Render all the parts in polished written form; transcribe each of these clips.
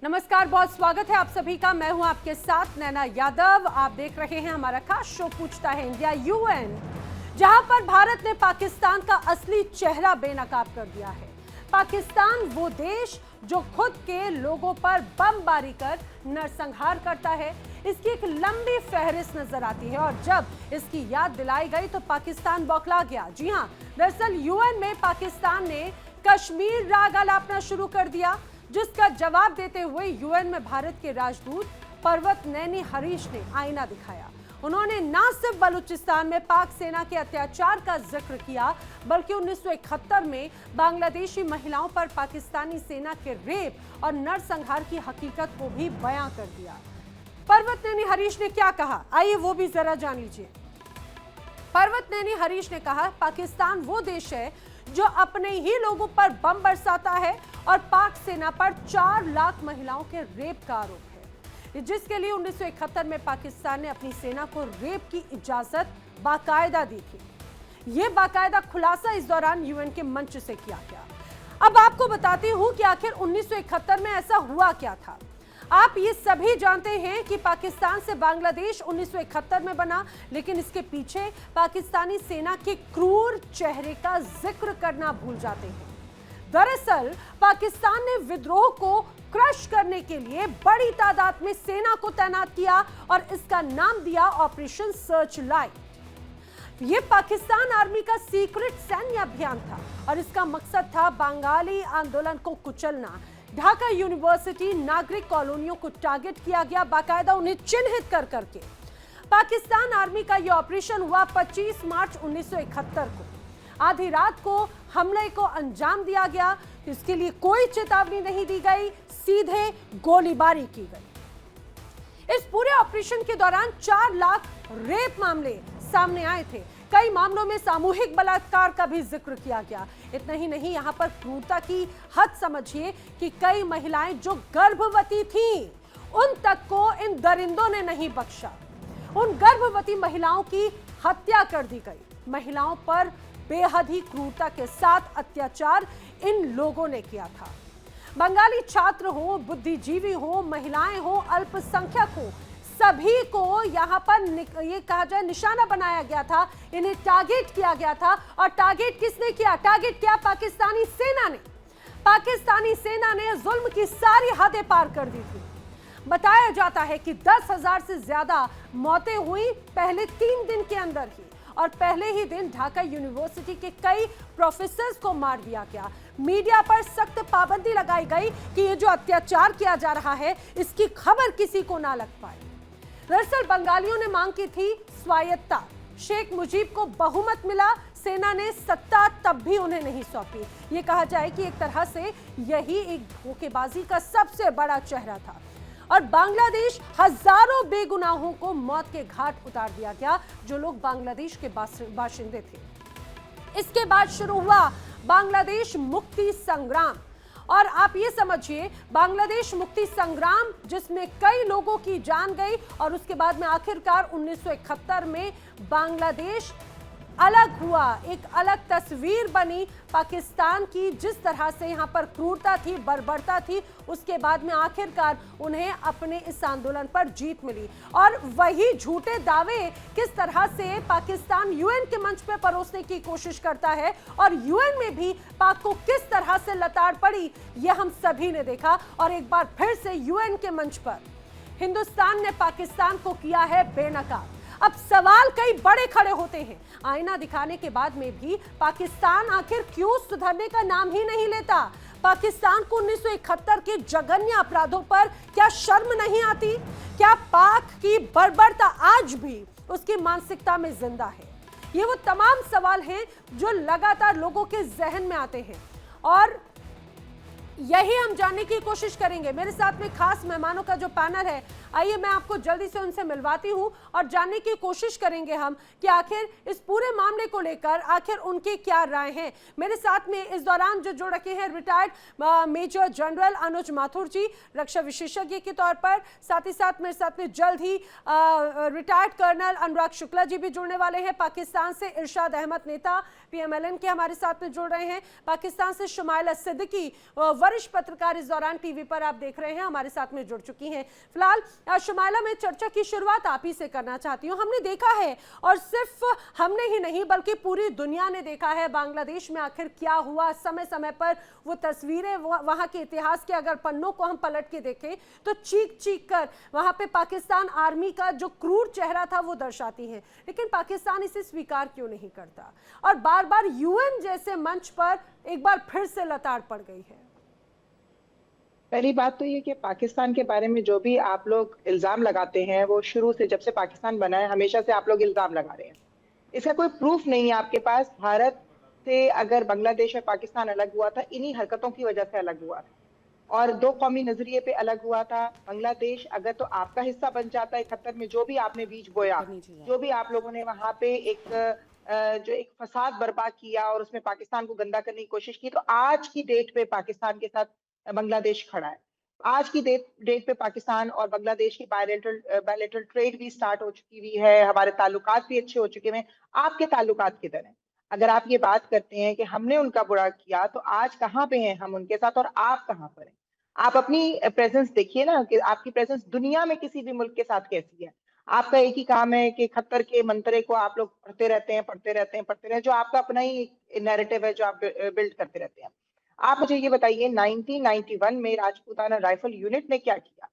नमस्कार, बहुत स्वागत है आप सभी का। मैं हूं आपके साथ नैना यादव। आप देख रहे हैं हमारा खास शो पूछता है इंडिया यूएन, जहां पर भारत ने पाकिस्तान का असली चेहरा बेनकाब कर दिया है। पाकिस्तान वो देश जो खुद के लोगों पर बमबारी कर नरसंहार करता है, इसकी एक लंबी फहरिस्त नजर आती है और जब इसकी याद दिलाई गई तो पाकिस्तान बौखला गया। जी हां, दरअसल यूएन में पाकिस्तान ने कश्मीर राग आलापना शुरू कर दिया, जिसका जवाब देते हुए यूएन में भारत के राजदूत पर्वत नैनी हरीश ने आईना दिखाया। उन्होंने न सिर्फ बलूचिस्तान में पाक सेना के अत्याचार का जिक्र किया, बल्कि 1971 में बांग्लादेशी महिलाओं पर पाकिस्तानी सेना के रेप और नरसंहार की हकीकत को भी बयां कर दिया। पर्वत नैनी हरीश ने क्या कहा, आइए वो भी जरा जान लीजिए। पर्वत नैनी हरीश ने कहा, पाकिस्तान वो देश है जो अपने ही लोगों पर बम बरसाता है और पाक सेना पर 4 लाख महिलाओं के रेप का आरोप है, जिसके लिए 1971 में पाकिस्तान ने अपनी सेना को रेप की इजाजत बाकायदा दी थी। यह बाकायदा खुलासा इस दौरान यूएन के मंच से किया गया। अब आपको बताती हूं कि आखिर 1971 में ऐसा हुआ क्या था। आप ये सभी जानते हैं कि पाकिस्तान से बांग्लादेश 1971 में बना, लेकिन इसके पीछे पाकिस्तानी सेना के क्रूर चेहरे का जिक्र करना भूल जाते हैं। दरअसल पाकिस्तान ने विद्रोह को क्रश करने के लिए बड़ी तादाद में सेना को तैनात किया और इसका नाम दिया ऑपरेशन सर्च लाइट। यह पाकिस्तान आर्मी का सीक्रेट सैन्य अभियान था और इसका मकसद था बंगाली आंदोलन को कुचलना। ढाका यूनिवर्सिटी नागरिक कॉलोनियों को टारगेट किया गया, बाकायदा उन्हें चिन्हित कर करके। पाकिस्तान आर्मी का यह ऑपरेशन हुआ 25 मार्च 1971 को। आधी रात को हमले को अंजाम दिया गया। इसके लिए कोई चेतावनी नहीं दी गई, सीधे गोलीबारी की गई। इस पूरे ऑपरेशन के दौरान 4 लाख रेप मामले सामने आए थे। कई मामलों में सामूहिक बलात्कार का भी जिक्र किया गया। इतना ही नहीं, यहां पर क्रूरता की हद समझिए कि कई महिलाएं जो गर्भवती थीं, उन तक को इन दरिंदों ने नहीं बख्शा। उन गर्भवती महिलाओं की हत्या कर दी गई। महिलाओं पर बेहद ही क्रूरता के साथ अत्याचार इन लोगों ने किया था। बंगाली छात्र हो, बुद्धिजीवी हो, महिलाएं हो, अल्पसंख्यक हो, सभी को यहाँ पर ये कहा जाए निशाना बनाया गया था। इन्हें टारगेट किया गया था। और टारगेट किसने किया? टारगेट किया पाकिस्तानी सेना ने। पाकिस्तानी सेना ने जुल्म की सारी हदें पार कर दी थी। बताया जाता है कि 10,000 से ज्यादा मौतें हुई पहले 3 दिन के अंदर ही, और पहले ही दिन ढाका यूनिवर्सिटी के कई प्रोफेसर्स को मार दिया गया। मीडिया पर सख्त पाबंदी लगाई गई कि ये जो अत्याचार किया जा रहा है, इसकी खबर किसी को ना लग पाए। दरअसल बंगालियों ने मांग की थी स्वायत्तता। शेख मुजीब को बहुमत मिला, सेना ने सत्ता तब भी उन्हें नहीं सौंपी। ये कहा जाए कि एक तरह से यही एक धोखेबाजी का सबसे बड़ा चेहरा था। और बांग्लादेश हजारों बेगुनाहों को मौत के घाट उतार दिया गया, जो लोग बांग्लादेश के बाशिंदे थे। इसके बाद शुरू हुआ बांग्लादेश मुक्ति संग्राम। और आप ये समझिए, बांग्लादेश मुक्ति संग्राम जिसमें कई लोगों की जान गई, और उसके बाद में आखिरकार 1971 में बांग्लादेश अलग हुआ। एक अलग तस्वीर बनी पाकिस्तान की। जिस तरह से यहाँ पर क्रूरता थी, बर्बरता थी, उसके बाद में आखिरकार उन्हें अपने इस आंदोलन पर जीत मिली। और वही झूठे दावे किस तरह से पाकिस्तान यूएन के मंच पे परोसने की कोशिश करता है, और यूएन में भी पाक को किस तरह से लताड़ पड़ी, यह हम सभी ने देखा। और एक बार फिर से यूएन के मंच पर हिंदुस्तान ने पाकिस्तान को किया है बेनकाब। अब सवाल कई बड़े खड़े होते हैं। आईना दिखाने के बाद में भी पाकिस्तान आखिर क्यों सुधरने का नाम ही नहीं लेता? पाकिस्तान को 1971 के जघन्य अपराधों पर क्या शर्म नहीं आती? क्या पाक की बर्बरता आज भी उसकी मानसिकता में जिंदा है? ये वो तमाम सवाल हैं जो लगातार लोगों के जहन में आते हैं, और यही हम जानने की कोशिश करेंगे। मेरे साथ में खास मेहमानों का जो पैनल है, आइए मैं आपको जल्दी से उनसे मिलवाती हूं और जानने की कोशिश करेंगे हम कि आखिर इस पूरे मामले को लेकर आखिर उनकी क्या राय है। मेरे साथ में इस दौरान जो जुड़ रखे हैं रिटायर्ड मेजर जनरल अनुज माथुर जी, रक्षा विशेषज्ञ के तौर पर। साथ ही साथ मेरे साथ में जल्द ही रिटायर्ड कर्नल अनुराग शुक्ला जी भी जुड़ने वाले हैं। पाकिस्तान से इरशाद अहमद नेता PMLN के हमारे साथ में जुड़ रहे हैं। पाकिस्तान से शुमाइला सिद्दीकी वरिष्ठ पत्रकार इस दौरान टीवी पर आप देख रहे हैं हमारे साथ में जुड़ चुकी हैं। फिलहाल शुमाइला, मैं चर्चा की शुरुआत आप ही से करना चाहती हूँ। हमने देखा है, और सिर्फ हमने ही नहीं बल्कि पूरी दुनिया ने देखा है बांग्लादेश में आखिर क्या हुआ। समय समय पर वो तस्वीरें, वहां के इतिहास के अगर पन्नों को हम पलट के देखें तो चीख चीख कर वहां पे पाकिस्तान आर्मी का जो क्रूर चेहरा था वो दर्शाती है। लेकिन पाकिस्तान इसे स्वीकार क्यों नहीं करता, और बार बार यूएन जैसे मंच पर एक बार फिर से लताड़ पड़ गई है? पहली बात तो ये कि पाकिस्तान के बारे में जो भी आप लोग इल्जाम लगाते हैं, वो शुरू से, जब से पाकिस्तान बना है, हमेशा से आप लोग इल्जाम लगा रहे हैं। इसका कोई प्रूफ नहीं है आपके पास। भारत से अगर बांग्लादेश और पाकिस्तान अलग हुआ था, इन्हीं हरकतों की वजह से अलग हुआ था, और दो कौमी नजरिए पे अलग हुआ था। बांग्लादेश अगर तो आपका हिस्सा बन जाता 71 में, जो भी आपने बीज बोया, जो भी आप लोगों ने वहां पे एक फसाद बर्पा किया और उसमें पाकिस्तान को गंदा करने की कोशिश की, तो आज की डेट पे पाकिस्तान के साथ बांग्लादेश खड़ा है। आज की डेट पे पाकिस्तान और बांग्लादेश की बायलैटरल ट्रेड भी स्टार्ट हो चुकी हुई है, हमारे ताल्लुकात भी अच्छे हो चुके हैं। आपके ताल्लुकात किधर हैं? अगर आप ये बात करते हैं कि हमने उनका बुरा किया, तो आज कहाँ पे हैं हम उनके साथ, और आप कहाँ पर हैं? आप अपनी प्रेजेंस देखिए ना, कि आपकी प्रेजेंस दुनिया में किसी भी मुल्क के साथ कैसी है। आपका एक ही काम है कि खत्तर के मंतरे को आप लोग पढ़ते रहते हैं, जो आपका अपना ही नैरेटिव है, जो आप बिल्ड करते रहते हैं। आप मुझे ये बताइए, 1991 में राजपूताना राइफल यूनिट ने क्या किया?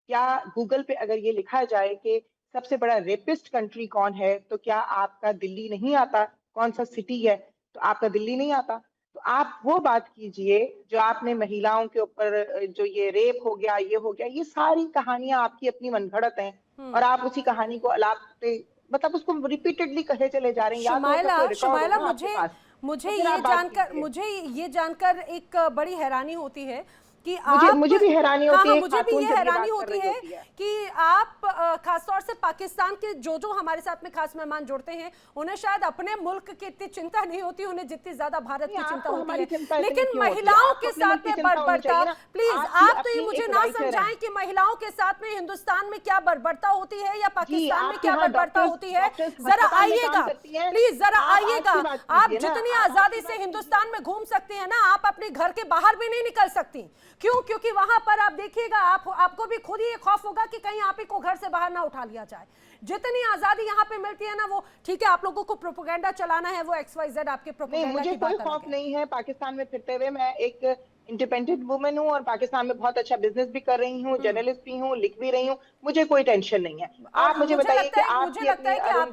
क्या गूगल पे अगर ये लिखा जाए कि सबसे बड़ा रेपिस्ट कंट्री कौन है, तो क्या आपका दिल्ली नहीं आता? कौन सा सिटी है, तो आपका दिल्ली नहीं आता। तो आप वो बात कीजिए जो आपने महिलाओं के ऊपर, जो ये रेप हो गया, ये हो गया, ये सारी कहानियां आपकी अपनी मनगढ़ंत हैं, और आप उसी कहानी को अलापते, मतलब उसको रिपीटेडली कहे चले जा रहे हैं। शुमाइला, मुझे ये जानकर एक बड़ी हैरानी होती है कि मुझे भी हैरानी होती है। मुझे भी ये हैरानी होती है कि आप खासतौर से पाकिस्तान के जो हमारे साथ में खास मेहमान जुड़ते हैं, उन्हें शायद अपने मुल्क की इतनी चिंता नहीं होती, उन्हें जितनी ज्यादा भारत की चिंता होती है। लेकिन महिलाओं के साथ में बर्बरता, प्लीज आप तो ये मुझे ना समझाएं कि महिलाओं के साथ में हिंदुस्तान में क्या बर्बरता होती है या पाकिस्तान में क्या बर्बरता होती है। जरा आइएगा, प्लीज जरा आइएगा। आप जितनी आजादी से हिंदुस्तान में घूम सकते हैं ना, आप अपने घर के बाहर भी नहीं निकल सकती। क्यों? क्योंकि वहां पर आप देखिएगा, आपको भी खुद ही खौफ होगा कि कहीं आप ही को घर से बाहर ना उठा लिया जाए। जितनी आजादी यहाँ पे मिलती है ना, वो ठीक है, आप लोगों को प्रोपेगेंडा चलाना है, वो XYZ आपके प्रोपेगेंडा मुझे कोई खौफ नहीं है पाकिस्तान में फिरते हुए। मैं एक इंडिपेंडेंट वुमेन हूँ और पाकिस्तान में बहुत अच्छा बिजनेस भी कर रही हूँ, जर्नलिस्ट भी हूँ, लिख भी रही हूँ, मुझे कोई टेंशन नहीं है। आप मुझे बताइए कि आपकी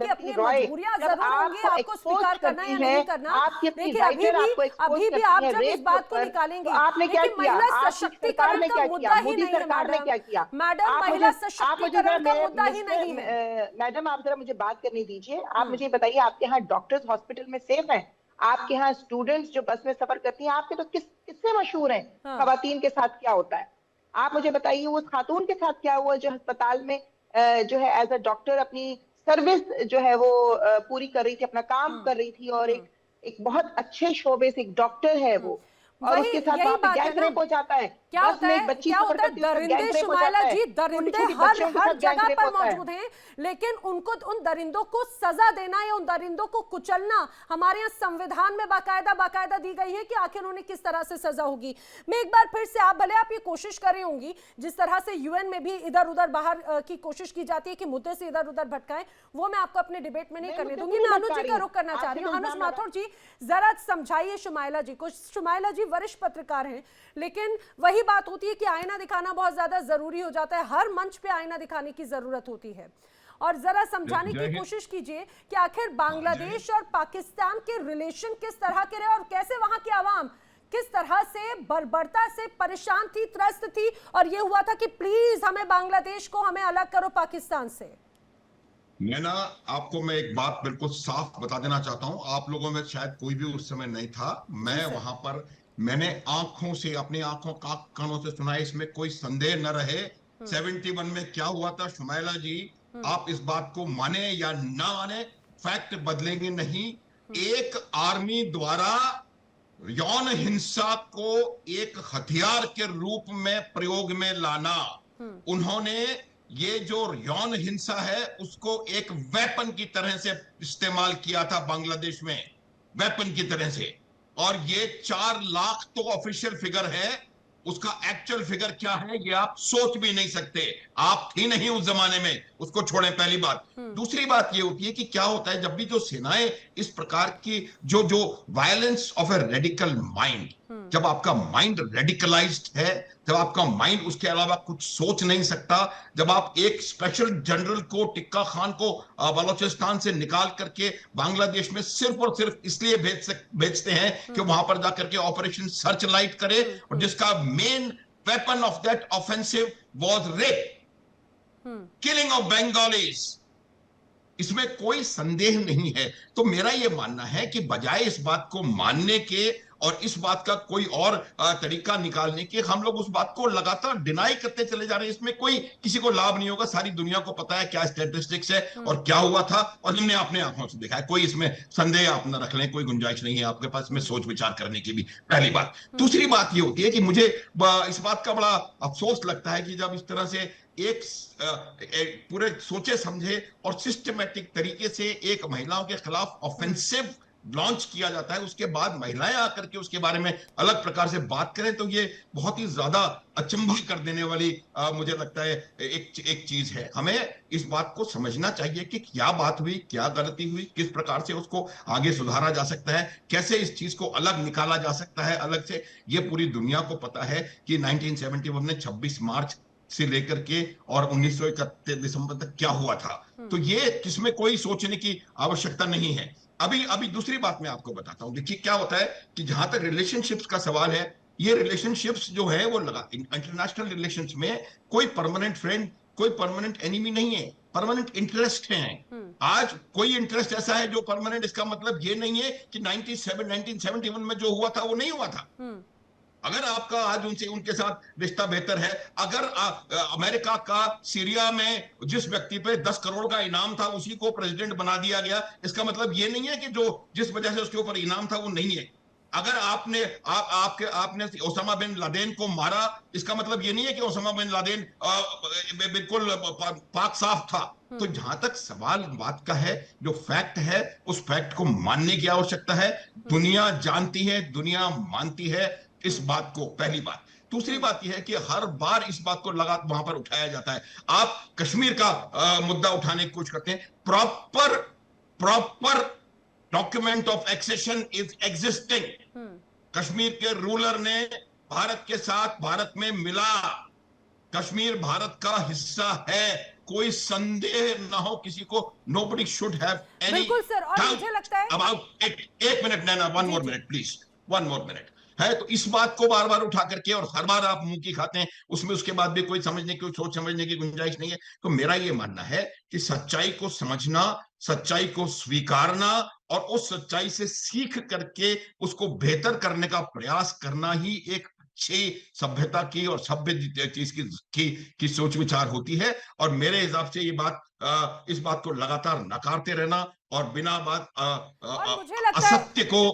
अपनी रॉय, जब आपको स्वीकार करना है नहीं करना, आपकी अपनी राइटर आपको एक्सपोज करती है रेप पर, आपने क्या किया? आपकी सरकार ने क्या किया? मोदी सरकार ने क्या किया? मैडम, महिला सशक्तिकरण का मुद्दा ही नहीं है। मैडम, आप जरा मुझे बात करने दीजिए। आप मुझे बताइए, आपके यहाँ डॉक्टर्स हॉस्पिटल में सेफ हैं? आपके यहाँ स्टूडेंट्स जो बस में सफर करती हैं, आपके तो किससे मशहूर हैं? खवातीन के साथ क्या होता है? आप मुझे बताइए, उस खातून के साथ क्या हुआ जो अस्पताल में जो है एज अ डॉक्टर अपनी सर्विस जो है वो पूरी कर रही थी, अपना काम कर रही थी, और एक बहुत अच्छे शोबे से एक डॉक्टर है वो, और उसके साथ वहां पे गैंग रेप हो जाता है। क्या होता है, दरिंदे शुमाइला जी, दरिंदे हर जगह पर मौजूद हैं, लेकिन उनको, उन दरिंदों को सजा देना या उन दरिंदों को कुचलना हमारे यहाँ संविधान में बाकायदा दी गई है कि आखिर उन्हें किस तरह से सजा होगी। मैं एक बार फिर से, आप भले आप ये कोशिश कर रही होंगी, जिस तरह से यूएन में भी इधर उधर बाहर की कोशिश की जाती है कि मुद्दे से इधर उधर भटकाएं, वो मैं आपको अपने डिबेट में नहीं करने दूंगी। मैं अनुज जी का रुख करना चाह रही हूँ। अनुज माथुर जी, जरा समझाइए शुमाइला जी को। शुमाइला जी वरिष्ठ पत्रकार हैं, लेकिन वही बात होती है कि आईना दिखाना बहुत ज्यादा जरूरी हो जाता है, हर मंच पे आईना दिखाने की जरूरत होती है। और जरा समझाने की कोशिश कीजिए कि आखिर बांग्लादेश और पाकिस्तान के रिलेशन किस तरह के रहे, और कैसे वहां की आवाम किस तरह से बर्बरता से परेशान थी, त्रस्त थी, और ये हुआ था कि प्लीज हमें बांग्लादेश को, हमें अलग करो पाकिस्तान से। आपको मैं एक बात बिल्कुल साफ बता देना चाहता हूं, आप लोगों में शायद कोई भी उस समय नहीं था, मैं वहां पर, मैंने आंखों से, अपनी आंखों कानों से सुना, इसमें कोई संदेह न रहे। 71 में क्या हुआ था शुमाइला जी, आप इस बात को माने या ना माने, फैक्ट बदलेंगे नहीं। एक आर्मी द्वारा यौन हिंसा को एक हथियार के रूप में प्रयोग में लाना, उन्होंने ये जो यौन हिंसा है उसको एक वेपन की तरह से इस्तेमाल किया था बांग्लादेश में, वेपन की तरह से। और ये 4 लाख तो ऑफिशियल फिगर है, उसका एक्चुअल फिगर क्या है ये आप सोच भी नहीं सकते। आप थी नहीं उस जमाने में, उसको छोड़ें, पहली बात। दूसरी बात ये होती है कि क्या होता है जब भी जो सेनाएं इस प्रकार की जो जो violence of a radical mind, जब आपका माइंड रेडिकलाइज्ड है, जब आपका माइंड उसके अलावा कुछ सोच नहीं सकता, जब आप एक स्पेशल जनरल को, टिक्का खान को बलोचिस्तान से निकाल करके बांग्लादेश में सिर्फ और सिर्फ इसलिए भेजते हैं कि वहां पर जाकर के ऑपरेशन सर्च लाइट करे, और जिसका main weapon of that offensive was rape, killing of Bengalis, इसमें कोई संदेह नहीं है। तो मेरा यह मानना है कि बजाय इस बात को मानने के और इस बात का कोई और तरीका निकालने के, हम लोग उस बात को लगातार डिनाई करते चले जा रहे हैं। इसमें कोई किसी को लाभ नहीं होगा। सारी दुनिया को पता है क्या स्टैटिस्टिक्स है और क्या हुआ था, और हमने अपने आंखों से देखा है। कोई इसमें संदेह आप न रख लें, कोई गुंजाइश नहीं है आपके पास में सोच विचार करने की भी, पहली बात। दूसरी बात ये होती है कि मुझे इस बात का बड़ा अफसोस लगता है कि जब इस तरह से एक पूरे सोचे समझे और सिस्टमैटिक तरीके से एक महिलाओं के खिलाफ ऑफेंसिव लॉन्च किया जाता है, उसके बाद महिलाएं आकर के उसके बारे में अलग प्रकार से बात करें, तो ये बहुत ही ज्यादा अचंभा कर देने वाली मुझे लगता है एक चीज है। हमें इस बात को समझना चाहिए कि क्या बात हुई, क्या गलती हुई, किस प्रकार से उसको आगे सुधारा जा सकता है, कैसे इस चीज को अलग निकाला जा सकता है अलग से। ये पूरी दुनिया को पता है कि 1971 में 26 मार्च से लेकर के और 1931 दिसंबर तक क्या हुआ था। तो ये इसमें कोई सोचने की आवश्यकता नहीं है। अभी दूसरी बात मैं आपको बताता हूं। देखिए क्या होता है कि जहां तक रिलेशनशिप्स का सवाल है, ये रिलेशनशिप्स जो है वो लगा इंटरनेशनल रिलेशंस में कोई परमानेंट फ्रेंड, कोई परमानेंट एनिमी नहीं है, परमानेंट इंटरेस्ट हैं। आज कोई इंटरेस्ट ऐसा है जो परमानेंट, इसका मतलब ये नहीं है कि 1971 में जो हुआ था वो नहीं हुआ था। अगर आपका आज उनसे उनके साथ रिश्ता बेहतर है, अगर अमेरिका का सीरिया में जिस व्यक्ति पे 10 करोड़ का इनाम था उसी को प्रेसिडेंट बना दिया गया, इसका मतलब ये नहीं है कि जो जिस वजह से उसके ऊपर इनाम था वो नहीं है। अगर आपने ओसामा बिन लादेन को मारा, इसका मतलब ये नहीं है कि ओसामा बिन लादेन बिल्कुल पाक साफ था। तो जहां तक सवाल बात का है, जो फैक्ट है उस फैक्ट को मानने की आवश्यकता है। दुनिया जानती है, दुनिया मानती है इस बात को, पहली बात। दूसरी बात यह है कि हर बार इस बात को लगातार वहां पर उठाया जाता है। आप कश्मीर का मुद्दा उठाने की कोशिश करते हैं, proper document of accession is existing. Kashmir के रूलर ने भारत के साथ भारत में मिला, कश्मीर भारत का हिस्सा है, कोई संदेह ना हो किसी को। nobody should have any बिल्कुल सर। और मुझे लगता है about एक minute Naina, one more minute please, one more minute है। तो इस बात को बार बार उठा करके और हर बार आप मुंह की खाते हैं, उसमें उसके बाद भी कोई सोच समझने की गुंजाइश नहीं है। तो मेरा ये मानना है कि सच्चाई को समझना, सच्चाई को स्वीकारना और उस सच्चाई से सीख करके उसको बेहतर करने का प्रयास करना ही एक अच्छी सभ्यता की और सभ्य चीज की सोच विचार होती है। और मेरे हिसाब से ये बात इस बात को लगातार नकारते रहना और बिना बात असत्य को,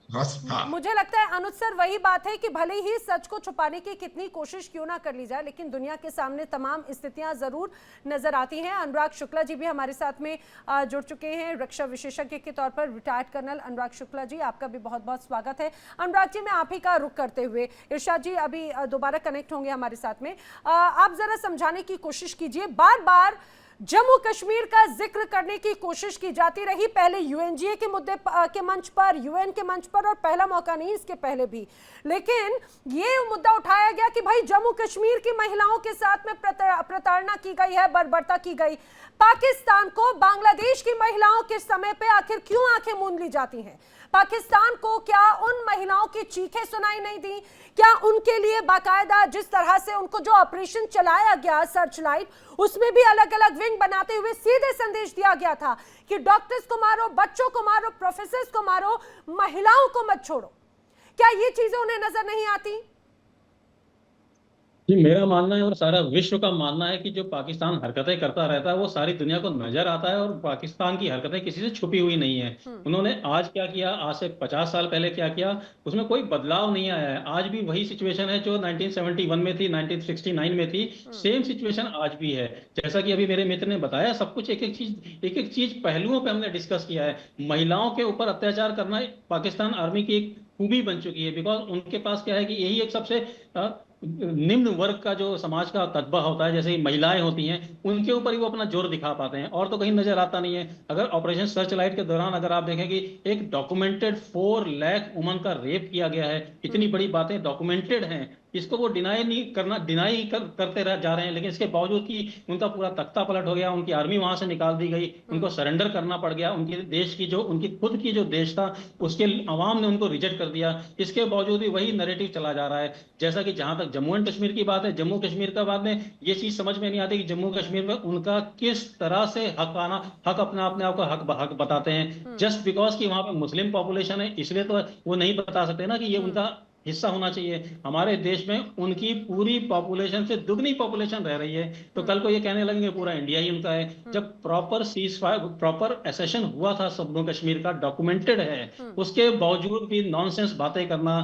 हाँ। मुझे लगता है अनुज सर वही बात है कि भले ही सच को छुपाने की कितनी कोशिश क्यों ना कर ली जाए, लेकिन दुनिया के सामने तमाम स्थितियां जरूर नजर आती हैं। अनुराग शुक्ला जी भी हमारे साथ में जुड़ चुके हैं, रक्षा विशेषज्ञ के तौर पर रिटायर्ड कर्नल अनुराग शुक्ला जी, आपका भी बहुत बहुत स्वागत है। अनुराग जी, मैं आप ही का रुख करते हुए इरशाद जी अभी दोबारा कनेक्ट होंगे हमारे साथ में, आप जरा समझाने की कोशिश कीजिए। बार बार जम्मू कश्मीर का जिक्र करने की कोशिश की जाती रही, पहले यूएनजीए के मुद्दे के मंच पर, यूएन के मंच पर, और पहला मौका नहीं इसके पहले भी, लेकिन ये मुद्दा उठाया गया कि भाई जम्मू कश्मीर की महिलाओं के साथ में प्रताड़ना की गई है, बर्बरता की गई। पाकिस्तान को बांग्लादेश की महिलाओं के समय पे आखिर क्यों आंखें मूंद ली जाती हैं? पाकिस्तान को क्या उन महिलाओं की चीखें सुनाई नहीं दी? क्या उनके लिए बाकायदा जिस तरह से उनको जो ऑपरेशन चलाया गया सर्च लाइट, उसमें भी अलग अलग विंग बनाते हुए सीधे संदेश दिया गया था कि डॉक्टर्स को मारो, बच्चों को मारो, प्रोफेसर्स को मारो, महिलाओं को मत छोड़ो? क्या ये चीजें उन्हें नजर नहीं आती? जी, मेरा मानना है और सारा विश्व का मानना है कि जो पाकिस्तान हरकतें करता रहता है वो सारी दुनिया को नजर आता है, और पाकिस्तान की हरकतें किसी से छुपी हुई नहीं है। उन्होंने आज क्या किया, आज से 50 साल पहले क्या किया, उसमें कोई बदलाव नहीं आया है। आज भी वही सिचुएशन है जो 1971 में थी, 1969 में थी, सेम सिचुएशन आज भी है। जैसा कि अभी मेरे मित्र ने बताया, सब कुछ एक एक चीज पहलुओं पे हमने डिस्कस किया है। महिलाओं के ऊपर अत्याचार करना पाकिस्तान आर्मी की एक खूबी बन चुकी है, बिकॉज उनके पास क्या है कि यही एक सबसे निम्न वर्ग का जो समाज का तबका होता है, जैसे महिलाएं होती हैं, उनके ऊपर ही वो अपना जोर दिखा पाते हैं, और तो कहीं नजर आता नहीं है। अगर ऑपरेशन सर्च लाइट के दौरान अगर आप देखें कि एक डॉक्यूमेंटेड 4 लाख वुमन का रेप किया गया है, इतनी बड़ी बातें डॉक्यूमेंटेड हैं, इसको वो डिनाई नहीं करना, करते जा रहे हैं, लेकिन इसके बावजूद कि उनका पूरा तख्ता पलट हो गया, उनकी आर्मी वहां से निकाल दी गई, उनको सरेंडर करना पड़ गया, उनके देश की जो उनकी खुद की जो देश था उसके अवाम ने उनको रिजेक्ट कर दिया, इसके बावजूद भी वही नैरेटिव चला जा रहा है। जैसा कि जहां तक जम्मू एंड कश्मीर की बात है, जम्मू कश्मीर का बाद में ये चीज समझ में नहीं आती कि जम्मू कश्मीर में उनका किस तरह से हक अपने अपने आप को हक बताते हैं, जस्ट बिकॉज कि वहां पर मुस्लिम पॉपुलेशन है, इसलिए तो वो नहीं बता सकते ना कि ये उनका हिस्सा होना चाहिए। हमारे देश में उनकी पूरी पॉपुलेशन से दुगनी पॉपुलेशन रह रही है, तो कल को ये कहने लगेंगे पूरा इंडिया ही उनका है, जब proper ceasefire, proper accession हुआ था जम्मू कश्मीर का, डॉक्यूमेंटेड है, उसके बावजूद भी नॉनसेंस बातें करना,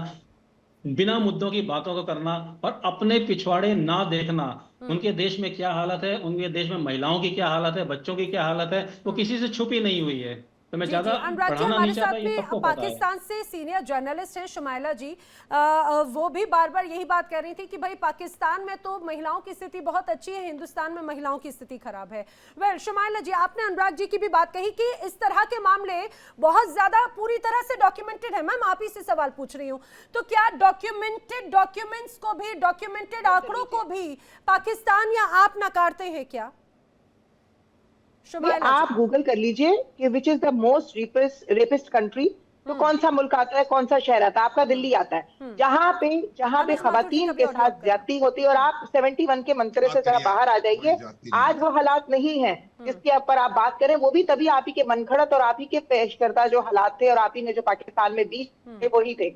बिना मुद्दों की बातों को करना और अपने पिछवाड़े ना देखना, उनके देश में क्या हालत है, उनके देश में महिलाओं की क्या हालत है, बच्चों की क्या हालत है, वो किसी से छुपी नहीं हुई है। तो मैं ज्यादा अनुराग जी, बढ़ाना हमारे नहीं साथ चाहता, ये में सबको पता है। पाकिस्तान से सीनियर जर्नलिस्ट हैं शुमाइला जी, वो भी बार बार यही बात कर रही थी कि भाई पाकिस्तान में तो महिलाओं की स्थिति बहुत अच्छी है, हिंदुस्तान में महिलाओं की स्थिति खराब है। वेल शुमाइला जी, आपने अनुराग जी की भी बात कही कि इस तरह के मामले बहुत ज्यादा पूरी तरह से डॉक्यूमेंटेड है। मैम आप ही से सवाल पूछ रही हूँ, तो क्या डॉक्यूमेंटेड डॉक्यूमेंट्स को भी, डॉक्यूमेंटेड आंकड़ों को भी पाकिस्तान या आप नकारते हैं क्या? आप गूगल कर लीजिए कि which is the most rapist country, तो कौन सा मुल्क आता है, कौन सा शहर आता है? आपका दिल्ली आता है, जहां पे खवातीन के साथ ज्यादती होती है। और आप 71 के मंतरे से जरा बाहर आ जाइए, आज वो हालात नहीं है जिसके ऊपर आप बात करें, वो भी तभी आप ही के मनगढ़ंत और आप ही के पेश करदा जो हालात थे और आप ही ने जो पाकिस्तान में बीच थे वही थे।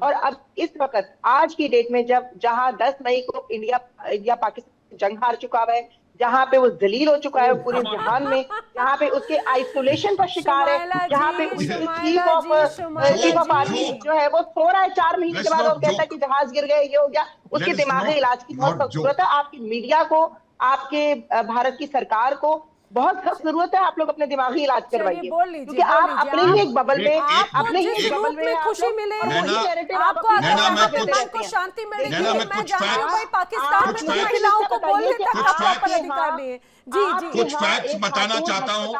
और अब इस वक्त आज की डेट में जहां 10 मई को इंडिया पाकिस्तान जंग हार चुका है, जहां पे वो जलील हो चुका है पूरे जहान में, जहां पे उसके आइसोलेशन का शिकार है, जहां पे उसके चीफ ऑफ आर्मी जो है वो सो रहा है 4 महीने के बाद, वो कहता है कि जहाज गिर गए, ये हो गया। उसके दिमागी इलाज की बहुत सख्त जरूरत है। आपकी मीडिया को, आपके भारत की सरकार को बहुत सख्त जरूरत है, आप लोग अपने दिमागी इलाज करवाइए, क्योंकि आप अपने ही एक बबल में, अपने ही एक बबल में खुशी मिले, आपको शांति मिलेगी। मैं जानती हूँ भाई पाकिस्तान में तो महिलाओं को बोलने तक का प्रॉपर अधिकार नहीं है। जी जी, कुछ फैक्ट्स बताना चाहता हूँ।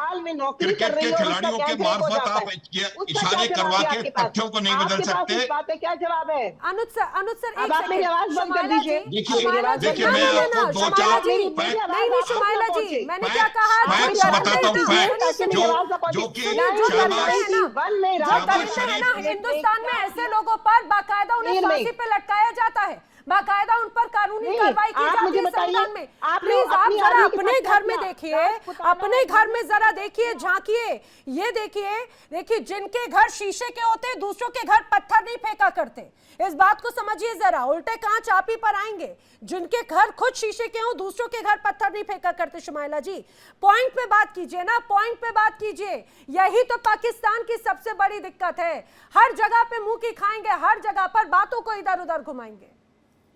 क्रिकेट के खिलाड़ियों के मार्फत आप इशारे करवा के तथ्यों को नहीं बदल सकते। बात है, क्या जवाब है? अनुज सर अब आप मेरी आवाज बंद कर दीजिए। देखिए मैं आपको 2-4 नहीं शुमाइला जी, मैंने क्या कहा, फैक्ट्स बताता हूँ, फैक्ट्स जो कि हिंदुस्तान में ऐसे लोगों पर बाकायदा उन्हें फांसी पे लटकाया जाता है, बाकायदा उन पर कानूनी कार्रवाई की जाती है संविधान में। प्लीज आप जरा अपने घर में देखिए, अपने घर में जरा देखिए, झांकिए, ये देखिए जिनके घर शीशे के होते दूसरों के घर पत्थर नहीं फेंका करते, इस बात को समझिए जरा, उल्टे कांच आप ही पर आएंगे। जिनके घर खुद शीशे के हों दूसरों के घर पत्थर नहीं फेंका करते। शुमाइला जी पॉइंट पे बात कीजिए ना, पॉइंट पे बात कीजिए। यही तो पाकिस्तान की सबसे बड़ी दिक्कत है, हर जगह पे मुंह की खाएंगे, हर जगह पर बातों को इधर उधर घुमाएंगे।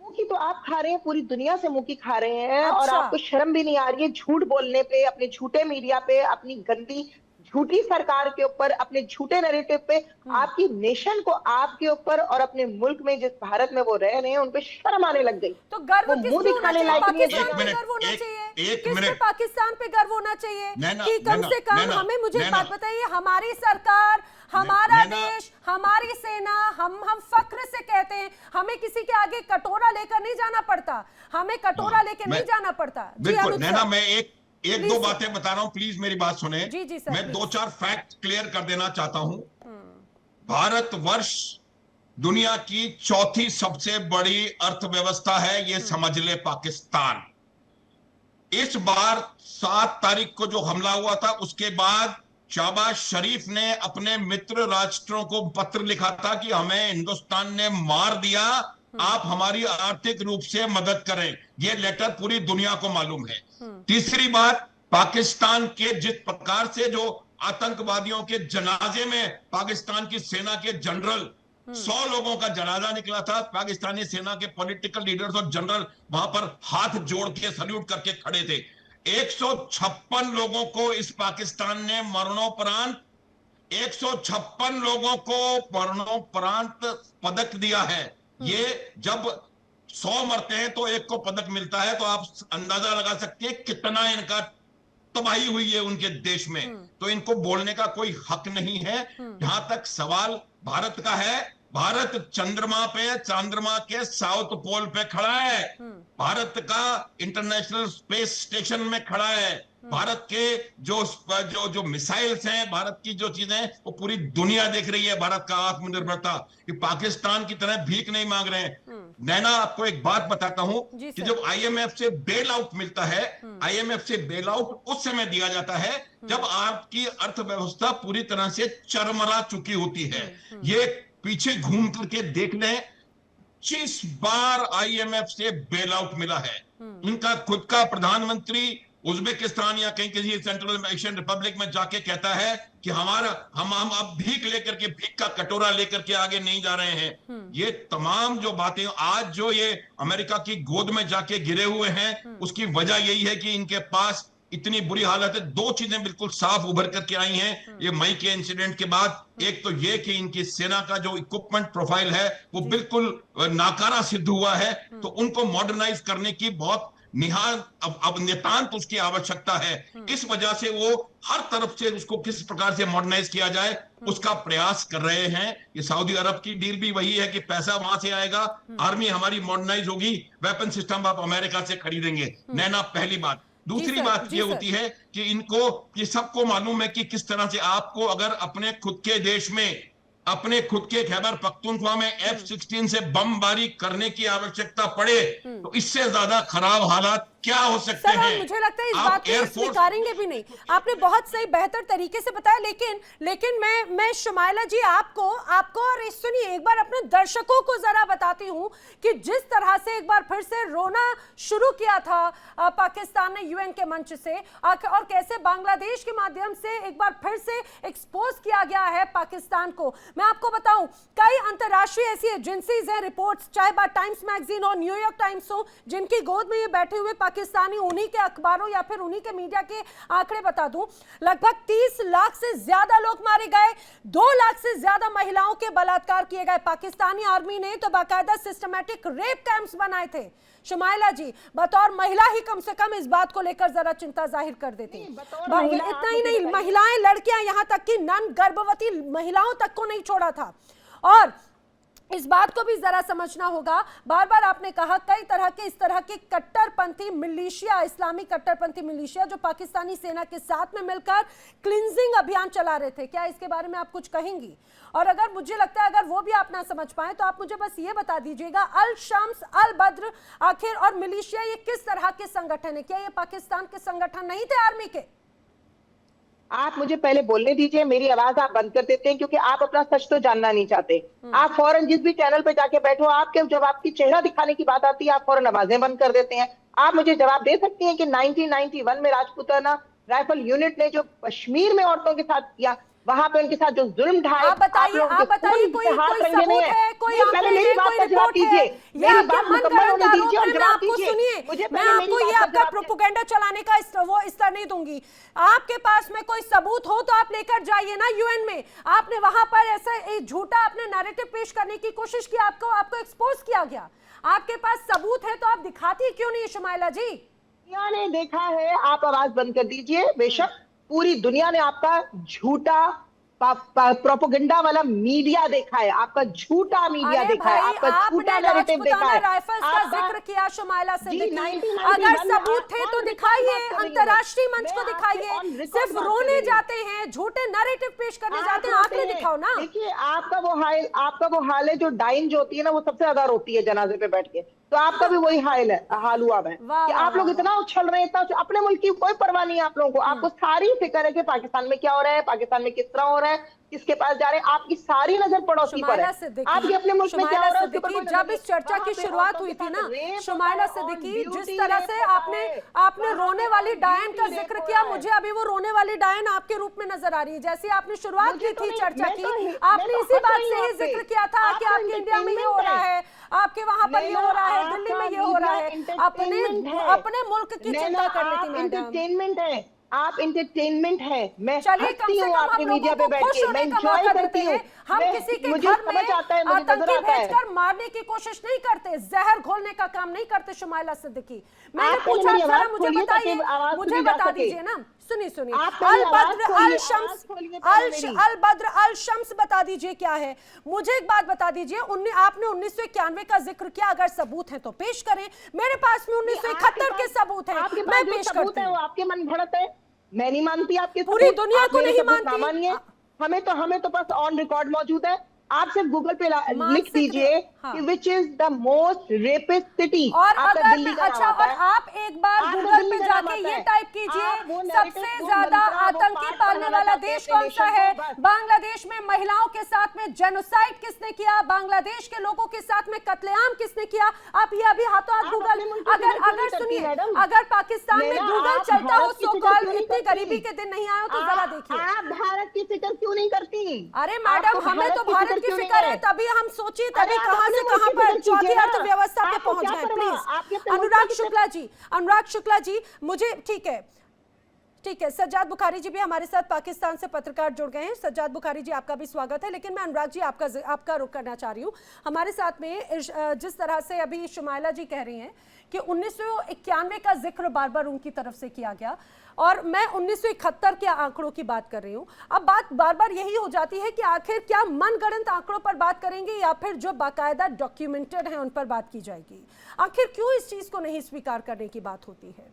मुंह की तो आप खा रहे हैं, पूरी दुनिया से मुंह की खा रहे हैं। और आपको शर्म भी नहीं आ रही है झूठ बोलने पे, अपने झूठे मीडिया पे, अपनी गंदी झूठी सरकार के ऊपर, अपने झूठे नैरेटिव पे। आपकी नेशन को आपके ऊपर और अपने मुल्क में जिस भारत में वो रह रहे हैं उन पे शर्म आने लग गई। तो गर्व मुंह दिखाने लायक नहीं है। पाकिस्तान पे गर्व होना चाहिए कि कम से कम हमें, मुझे बात बताइए, हमारी सरकार, हमारा देश, हमारी सेना, हम फख्र से कहते हैं, हमें किसी के आगे कटोरा लेकर नहीं जाना पड़ता, हमें कटोरा लेकर नहीं जाना पड़ता। बिल्कुल नैना, मैं एक दो बातें बता रहा हूं, प्लीज मेरी बात सुने। जी सर, मैं 2-4 फैक्ट क्लियर कर देना चाहता हूं। भारतवर्ष दुनिया की 4थी सबसे बड़ी अर्थव्यवस्था है, ये समझ ले पाकिस्तान। इस बार 7 तारीख को जो हमला हुआ था उसके बाद शहबाज शरीफ ने अपने मित्र राष्ट्रों को पत्र लिखा था कि हमें हिंदुस्तान ने मार दिया, आप हमारी आर्थिक रूप से मदद करें। यह लेटर पूरी दुनिया को मालूम है। तीसरी बात, पाकिस्तान के जिस प्रकार से जो आतंकवादियों के जनाजे में पाकिस्तान की सेना के जनरल 100 लोगों का जनाजा निकला था, पाकिस्तानी सेना के पॉलिटिकल लीडर्स और जनरल वहां पर हाथ जोड़ के सल्यूट करके खड़े थे। 156 लोगों को इस पाकिस्तान ने मरणोपरांत 156 लोगों को मरणोपरांत पदक दिया है। ये जब 100 मरते हैं तो एक को पदक मिलता है, तो आप अंदाजा लगा सकते हैं कितना इनका तबाही हुई है उनके देश में। तो इनको बोलने का कोई हक नहीं है। जहां तक सवाल भारत का है, भारत चंद्रमा के साउथ पोल पे खड़ा है, भारत का इंटरनेशनल स्पेस स्टेशन में खड़ा है, भारत के जो मिसाइल्स हैं, भारत की जो चीजें हैं, वो पूरी दुनिया देख रही है। भारत का आत्मनिर्भरता, कि पाकिस्तान की तरह भीख नहीं मांग रहे हैं। नैना, आपको एक बात बताता हूं कि जब आईएमएफ से बेल आउट मिलता है, आईएमएफ से बेल आउट उस समय दिया जाता है जब आपकी अर्थव्यवस्था पूरी तरह से चरमरा चुकी होती है। ये पीछे घूम करके देख लें, 25 बार आईएमएफ से बेल आउट मिला है। इनका खुद का प्रधानमंत्री उज्बेकिस्तान या कहीं किसी सेंट्रल एशियन रिपब्लिक में जाके कहता है कि हम अब भीख लेकर के, भीख का कटोरा लेकर के आगे नहीं जा रहे हैं। ये तमाम जो बातें आज जो ये अमेरिका की गोद में जाके गिरे हुए हैं, उसकी वजह यही है कि इनके पास इतनी बुरी हालत है। 2 चीजें बिल्कुल साफ उभर करके आई हैं ये मई के इंसिडेंट के बाद। एक तो ये कि इनकी सेना का जो इक्विपमेंट प्रोफाइल है वो बिल्कुल नाकारा सिद्ध हुआ है, तो उनको मॉडर्नाइज करने की बहुत अब नितांत उसकी आवश्यकता है। इस वजह से वो हर तरफ से उसको किस प्रकार से मॉडर्नाइज किया जाए उसका प्रयास कर रहे हैं। ये सऊदी अरब की डील भी वही है कि पैसा वहां से आएगा, आर्मी हमारी मॉडर्नाइज होगी, वेपन सिस्टम आप अमेरिका से खरीदेंगे। नैना, पहली बात। दूसरी बात ये होती है कि इनको, ये सबको मालूम है कि किस तरह से आपको अगर अपने खुद के देश में, अपने खुद के खैबर पख्तूनख्वा में F-16 से बमबारी करने की आवश्यकता पड़े तो इससे ज्यादा खराब हालात क्या हो सकते हैं? मुझे लगता है इस बात को स्वीकारेंगे भी नहीं। आपने बहुत सही बेहतर तरीके से बताया, लेकिन मैं शुमाइला जी आपको और सुनिए, एक बार अपने दर्शकों को जरा बताती हूं कि जिस तरह से एक बार फिर से रोना शुरू किया था पाकिस्तान ने यूएन के मंच से, और कैसे बांग्लादेश के माध्यम से एक बार फिर से एक्सपोज किया गया है पाकिस्तान को। मैं आपको बताऊं, कई अंतरराष्ट्रीय ऐसी एजेंसीज हैं, रिपोर्ट्स, चाहे बात टाइम्स मैगजीन हो, न्यूयॉर्क टाइम्स हो, जिनकी गोद में ये बैठे हुए पाकिस्तानी, उन्हीं के अखबारों या फिर उन्हीं के मीडिया के आंकड़े बता दूं, लगभग 30 लाख से ज्यादा लोग मारे गए, 2 लाख से ज्यादा महिलाओं के बलात्कार किए गए। पाकिस्तानी आर्मी ने तो बाकायदा सिस्टमैटिक रेप कैंप्स बनाए थे। शुमाइला जी, बतौर महिला ही कम से कम इस बात को लेकर जरा चिंता जाहिर कर देती हैं। इतना ही नहीं, महिलाएं, लड़कियां, यहां तक कि नन गर्भवती महिलाओं तक को नहीं छोड़ा था। और इस बात को भी जरा समझना होगा, बार बार आपने कहा कई तरह के इस तरह के कट्टरपंथी मिलिशिया, इस्लामी कट्टरपंथी मिलिशिया जो पाकिस्तानी सेना के साथ में मिलकर क्लिंजिंग अभियान चला रहे थे। क्या इसके बारे में आप कुछ कहेंगी? और अगर मुझे लगता है अगर वो भी आप ना समझ पाए तो आप मुझे बस ये बता दीजिएगा, अल शम्स, अल बद्र आखिर और मिलिशिया ये किस तरह के संगठन है? क्या ये पाकिस्तान के संगठन नहीं थे आर्मी के? आप मुझे पहले बोलने दीजिए, मेरी आवाज आप बंद कर देते हैं क्योंकि आप अपना सच तो जानना नहीं चाहते। आप फौरन जिस भी चैनल पे जाके बैठो, आपके जब आपकी चेहरा दिखाने की बात आती है आप फौरन आवाजें बंद कर देते हैं। आप मुझे जवाब दे सकती हैं कि 1991 में राजपूताना राइफल यूनिट ने जो कश्मीर में औरतों के साथ किया, वहां पे उनके साथ जो जुल्म ढाए, आप बताइए कोई सबूत है, कोई आंकड़े हैं, कोई रिपोर्ट है, या आपके मन गढ़ंत आरोप है? मैं आपको, सुनिए, मैं आपको ये आपका प्रोपेगेंडा चलाने का वो स्तर नहीं दूंगी। आपके पास में कोई सबूत हो तो आप लेकर जाइए ना यूएन में। आपने वहां पर ऐसा झूठा अपने नैरेटिव पेश करने की कोशिश की, आपको एक्सपोज किया गया। आपके पास सबूत है तो आप दिखाती क्यों नहीं शुमाइला जी? दुनिया ने देखा है, आप आवाज बंद कर दीजिए। बेशक पूरी दुनिया ने आपका झूठा प्रोपेगेंडा वाला मीडिया देखा है, आपका झूठा मीडिया देखा है, आपका झूठा नैरेटिव देखा है। राइफल्स का जिक्र किया शुमाइला सिद्दीकी, अगर सबूत थे तो दिखाइए, अंतरराष्ट्रीय मंच को दिखाइए। सिर्फ रोने जाते हैं, झूठे नैरेटिव पेश करने जाते हैं, आंकड़े दिखाओ ना। देखिए, आपका वो हाल है जो डाइन जो होती है ना, वो सबसे ज्यादा रोती है जनाजे पे बैठ के। तो आपका भी वही हाल हुआ है कि आप लोग इतना उछल रहे हैं, इतना अपने मुल्क की कोई परवाह नहीं है आप लोगों को। आपको सारी फिक्र है कि पाकिस्तान में क्या हो रहा है, पाकिस्तान में किस तरह हो रहा है, किसके पास जा रहे हैं। आपकी सारी नजर पड़ोसी पर है, आपकी अपने मुल्क में क्या हो रहा है। जब इस चर्चा की शुरुआत हुई थी ना शुमाइला सिद्दीकी, जिस तरह से आपने रोने वाली डायन का जिक्र किया, मुझे अभी वो रोने वाली डायन आपके रूप में नजर आ रही है। जैसे आपने शुरुआत की थी चर्चा की, आपने इसी बात से ही जिक्र किया था कि आपके इंडिया में ये हो रहा है, आपके वहां पर ये हो रहा है, दिल्ली में ये हो रहा है। अपने मुल्क की चिंता कर लेती मैडम। एंटरटेनमेंट है, आप इंटरटेनमेंट है। मैं चलिए कम हंसती से हूँ कम आपके हम मीडिया लोगों पे को बैठ खुश के, होने मैं का एंजॉय मौका करती देते हूँ। हैं। हम किसी के मुझे घर में समझ आता है, मुझे नजर आतंकी आता है। भेजकर मारने की कोशिश नहीं करते, जहर घोलने का काम नहीं करते शुमाइला सिद्दीकी। मैंने आप पहले पूछा, मेरी जरा आवाज मुझे खोलिए ताकि बताइए, आवाज मुझे सुनी जा बता सके। दीजिए ना, सुनिए सुनिए, आप पहले अल आवाज बद्र खोलिए, अल शम्स, आवाज खोलिए पहले मेरी। अल बद्र अल शम्स बता दीजिए क्या है। मुझे एक बात बता दीजिए, आपने 1991 का जिक्र किया, अगर सबूत है तो पेश करें। मेरे पास में 1971 के सबूत हैं, आपके मैं पास जो पेश सबूत करती है हूँ। वो आपके मन घड़त है, मैं नहीं मानती आपके पूरी सबूत। दुनिया आप को मेरे नहीं सबूत ना मानती। मानिए। हमें तो बस ऑन रिकॉर्ड मौजूद है। आप सिर्फ गूगल पे लिख मानसिक दीजिए हाँ। कि which is the most rapist city. और आपका अगर दिल्ली मैं का नाम अच्छा, आता और है। आप एक बार आपका गूगल दिल्ली पे का नाम जाके आता ये है। टाइप कीजिए, आप वो सबसे नैरेटिव, वो ज्यादा मंत्रा, वो आतंकी पाठ पालने पढ़ाना वाला चाहते हैं देश अपने कौन सा नेशन है? को, बस। बांग्लादेश में महिलाओं के साथ में जेनोसाइड किसने किया? बांग्लादेश के लोगों के साथ में कत्लेआम किसने किया? आप ये अभी हाथों हाथ आप गूगल, अपने मुल्क की अगर फिक्र क्यों अगर नहीं करती, सुनिए, मैडम? अगर पाकिस्तान में नैना, गूगल आप चलता हो, भारत की सो फिक्र कॉल्ड क्यों नहीं इतनी करती? गरीबी के दिन नहीं आए हो, तो जरा देखिए। आप भारत की फिक्र क्यों नहीं करती? अरे मैडम, आपको हमें तो की भारत की क्यों नहीं फिक्र है, तभी हम सोचिए, अरे तभी आप कहां अपने से मुल्क कहां की पर फिक्र चौथी कीजिए ना। अर्थव्यवस्था पे आपको पहुंच क्या गए। परवाह? प्लीज आपके अपने मुल्क अनुराग की फिक्र- शुक्ला जी, अनुराग शुक्ला जी, मुझे ठीक है, ठीक है। सज्जाद बुखारी जी भी हमारे साथ पाकिस्तान से पत्रकार जुड़ गए हैं। सज्जाद बुखारी जी, आपका भी स्वागत है। लेकिन मैं अनुराग जी आपका रुख करना चाह रही हूँ। हमारे साथ में जिस तरह से अभी शुमाइला जी कह रही हैं कि 1991 का जिक्र बार बार उनकी तरफ से किया गया, और मैं 1971 के आंकड़ों की बात कर रही हूँ। अब बात बार बार यही हो जाती है कि आखिर क्या मनगढ़ंत आंकड़ों पर बात करेंगे या फिर जो बाकायदा डॉक्यूमेंटेड है उन पर बात की जाएगी? आखिर क्यों इस चीज को नहीं स्वीकार करने की बात होती है?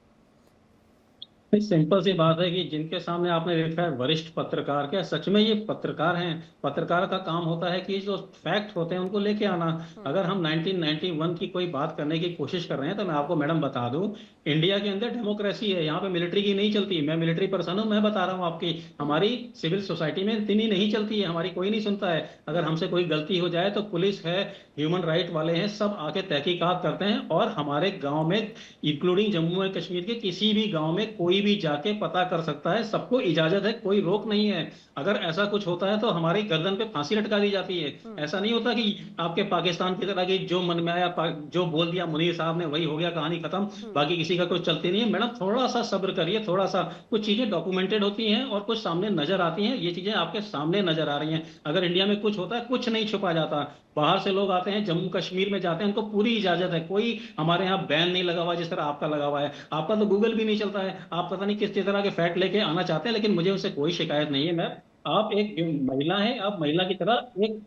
सिंपल सी बात है कि जिनके सामने आपने देखा है वरिष्ठ पत्रकार, क्या सच में ये पत्रकार हैं? पत्रकार का काम होता है कि जो फैक्ट होते हैं उनको लेके आना। अगर हम 1991 की कोई बात करने की कोशिश कर रहे हैं तो मैं आपको मैडम बता दूं, इंडिया के अंदर डेमोक्रेसी है, यहाँ पे मिलिट्री की नहीं चलती। मैं मिलिट्री पर्सन हूँ, मैं बता रहा हूँ आपकी, हमारी सिविल सोसाइटी में इतनी नहीं चलती है, हमारी कोई नहीं सुनता है। अगर हमसे कोई गलती हो जाए तो पुलिस है, ह्यूमन राइट वाले हैं, सब आके तहकीकात करते हैं। और हमारे गाँव में, इंक्लूडिंग जम्मू एंड कश्मीर के किसी भी गाँव में कोई भी जाके पता कर सकता है, सबको इजाजत है, कोई रोक नहीं है। अगर ऐसा कुछ होता है तो हमारी गर्दन पे फांसी लटका दी जाती है। ऐसा नहीं होता कि आपके पाकिस्तान की तरह की जो मन में आया, जो बोल दिया मुनीर साहब ने वही हो गया, कहानी खत्म, बाकी किसी का कुछ चलती नहीं है। मैडम थोड़ा सा सब्र करिए, थोड़ा सा, कुछ चीजें डॉक्यूमेंटेड होती हैं और कुछ सामने नजर आती हैं। ये चीजें आपके सामने नजर आ रही हैं। अगर इंडिया में कुछ होता है, कुछ नहीं छुपा जाता। बाहर से लोग आते हैं, जम्मू कश्मीर में जाते हैं, उनको पूरी इजाजत है, कोई हमारे यहाँ बैन नहीं लगा हुआ जिस तरह आपका लगा हुआ है। आपका तो गूगल भी नहीं चलता है, आप पता नहीं किस तरह के फैक्ट लेके आना चाहते हैं, लेकिन मुझे उससे कोई शिकायत नहीं है। मैं, आप एक महिला हैं, आप महिला की तरह एक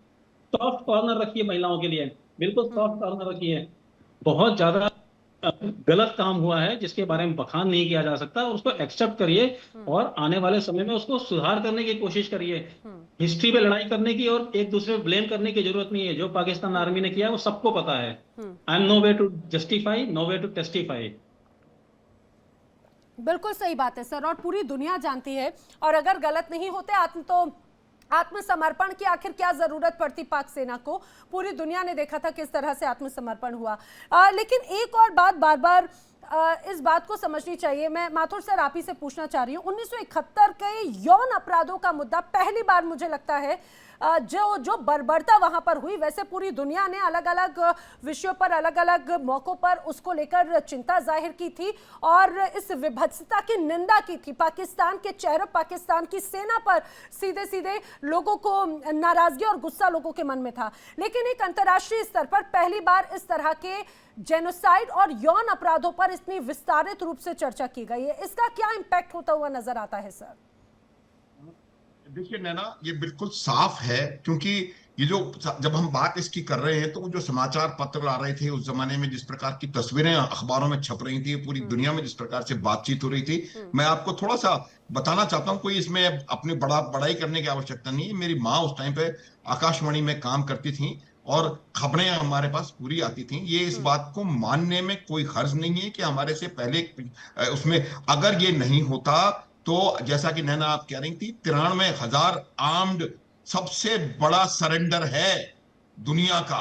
सॉफ्ट कॉर्नर रखिए महिलाओं के लिए, बिल्कुल सॉफ्ट कॉर्नर रखिए। बहुत ज्यादा गलत काम हुआ है जिसके बारे में बखान नहीं किया जा सकता, उसको एक्सेप्ट करिए और आने वाले समय में उसको सुधार करने की कोशिश करिए। हिस्ट्री पे लड़ाई करने की और एक दूसरे पे ब्लेम करने की जरूरत नहीं है। जो पाकिस्तान आर्मी ने किया है वो सबको पता है। I am no way to justify, no way to testify. बिल्कुल सही बात है सर, और पूरी दुनिया जानती है। और अगर गलत नहीं होते आत्मसमर्पण की आखिर क्या जरूरत पड़ती पाक सेना को? पूरी दुनिया ने देखा था किस तरह से आत्मसमर्पण हुआ। लेकिन एक और बात बार बार इस बात को समझनी चाहिए। मैं माथुर सर आप ही से पूछना चाह रही हूँ, 1971 के यौन अपराधों का मुद्दा पहली बार मुझे लगता है जो बर्बरता वहां पर हुई, वैसे पूरी दुनिया ने अलग अलग विषयों पर, अलग अलग मौकों पर उसको लेकर चिंता जाहिर की थी और इस विभत्सता की निंदा की थी। पाकिस्तान के चेहरे, पाकिस्तान की सेना पर सीधे सीधे लोगों को नाराजगी और गुस्सा लोगों के मन में था। लेकिन एक अंतर्राष्ट्रीय स्तर पर पहली बार इस तरह के जेनोसाइड और यौन अपराधों पर इतनी विस्तारित रूप से चर्चा की गई है। इसका क्या इंपैक्ट होता हुआ नजर आता है सर? देखिए नैना, ये बिल्कुल साफ है, क्योंकि ये जो, जब हम बात इसकी कर रहे हैं तो जो समाचार पत्र आ रहे थे उस जमाने में, जिस प्रकार की तस्वीरें अखबारों में छप रही थी, पूरी दुनिया में जिस प्रकार से बातचीत हो रही थी, मैं आपको थोड़ा सा बताना चाहता हूँ। कोई इसमें अपनी बड़ाई करने की आवश्यकता नहीं है। मेरी माँ उस टाइम पे आकाशवाणी में काम करती थी और खबरें हमारे पास पूरी आती थी। ये इस बात को मानने में कोई हर्ज नहीं है कि हमारे से पहले उसमें अगर ये नहीं होता तो, जैसा कि नैना आप कह रही थी, 93,000 आर्म्ड सबसे बड़ा सरेंडर है दुनिया का।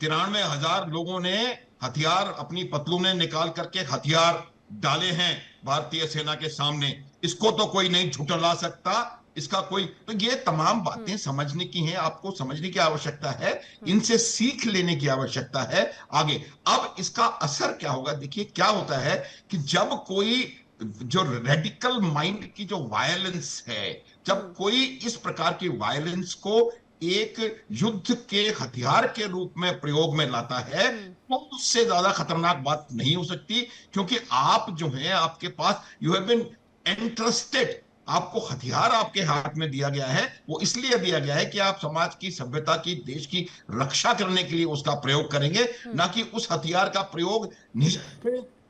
93,000 लोगों ने हथियार अपनी पतलूनें निकाल करके हथियार डाले हैं भारतीय सेना के सामने। इसको तो कोई नहीं झुठला सकता, इसका कोई, तो ये तमाम बातें समझने की हैं, आपको समझने की आवश्यकता है, इनसे सीख लेने की आवश्यकता है आगे। अब इसका असर क्या होगा? देखिए क्या होता है कि जब कोई जो रेडिकल माइंड की जो वायलेंस है, जब कोई इस प्रकार की वायलेंस को एक युद्ध के हथियार के रूप में प्रयोग में लाता है, तो उससे ज्यादा खतरनाक बात नहीं हो सकती। क्योंकि आप जो है, आपके पास यू हैव बीन एंट्रस्टेड, आपको हथियार आपके हाथ में दिया गया है, वो इसलिए दिया गया है कि आप समाज की, सभ्यता की, देश की रक्षा करने के लिए उसका प्रयोग करेंगे, ना कि उस हथियार का प्रयोग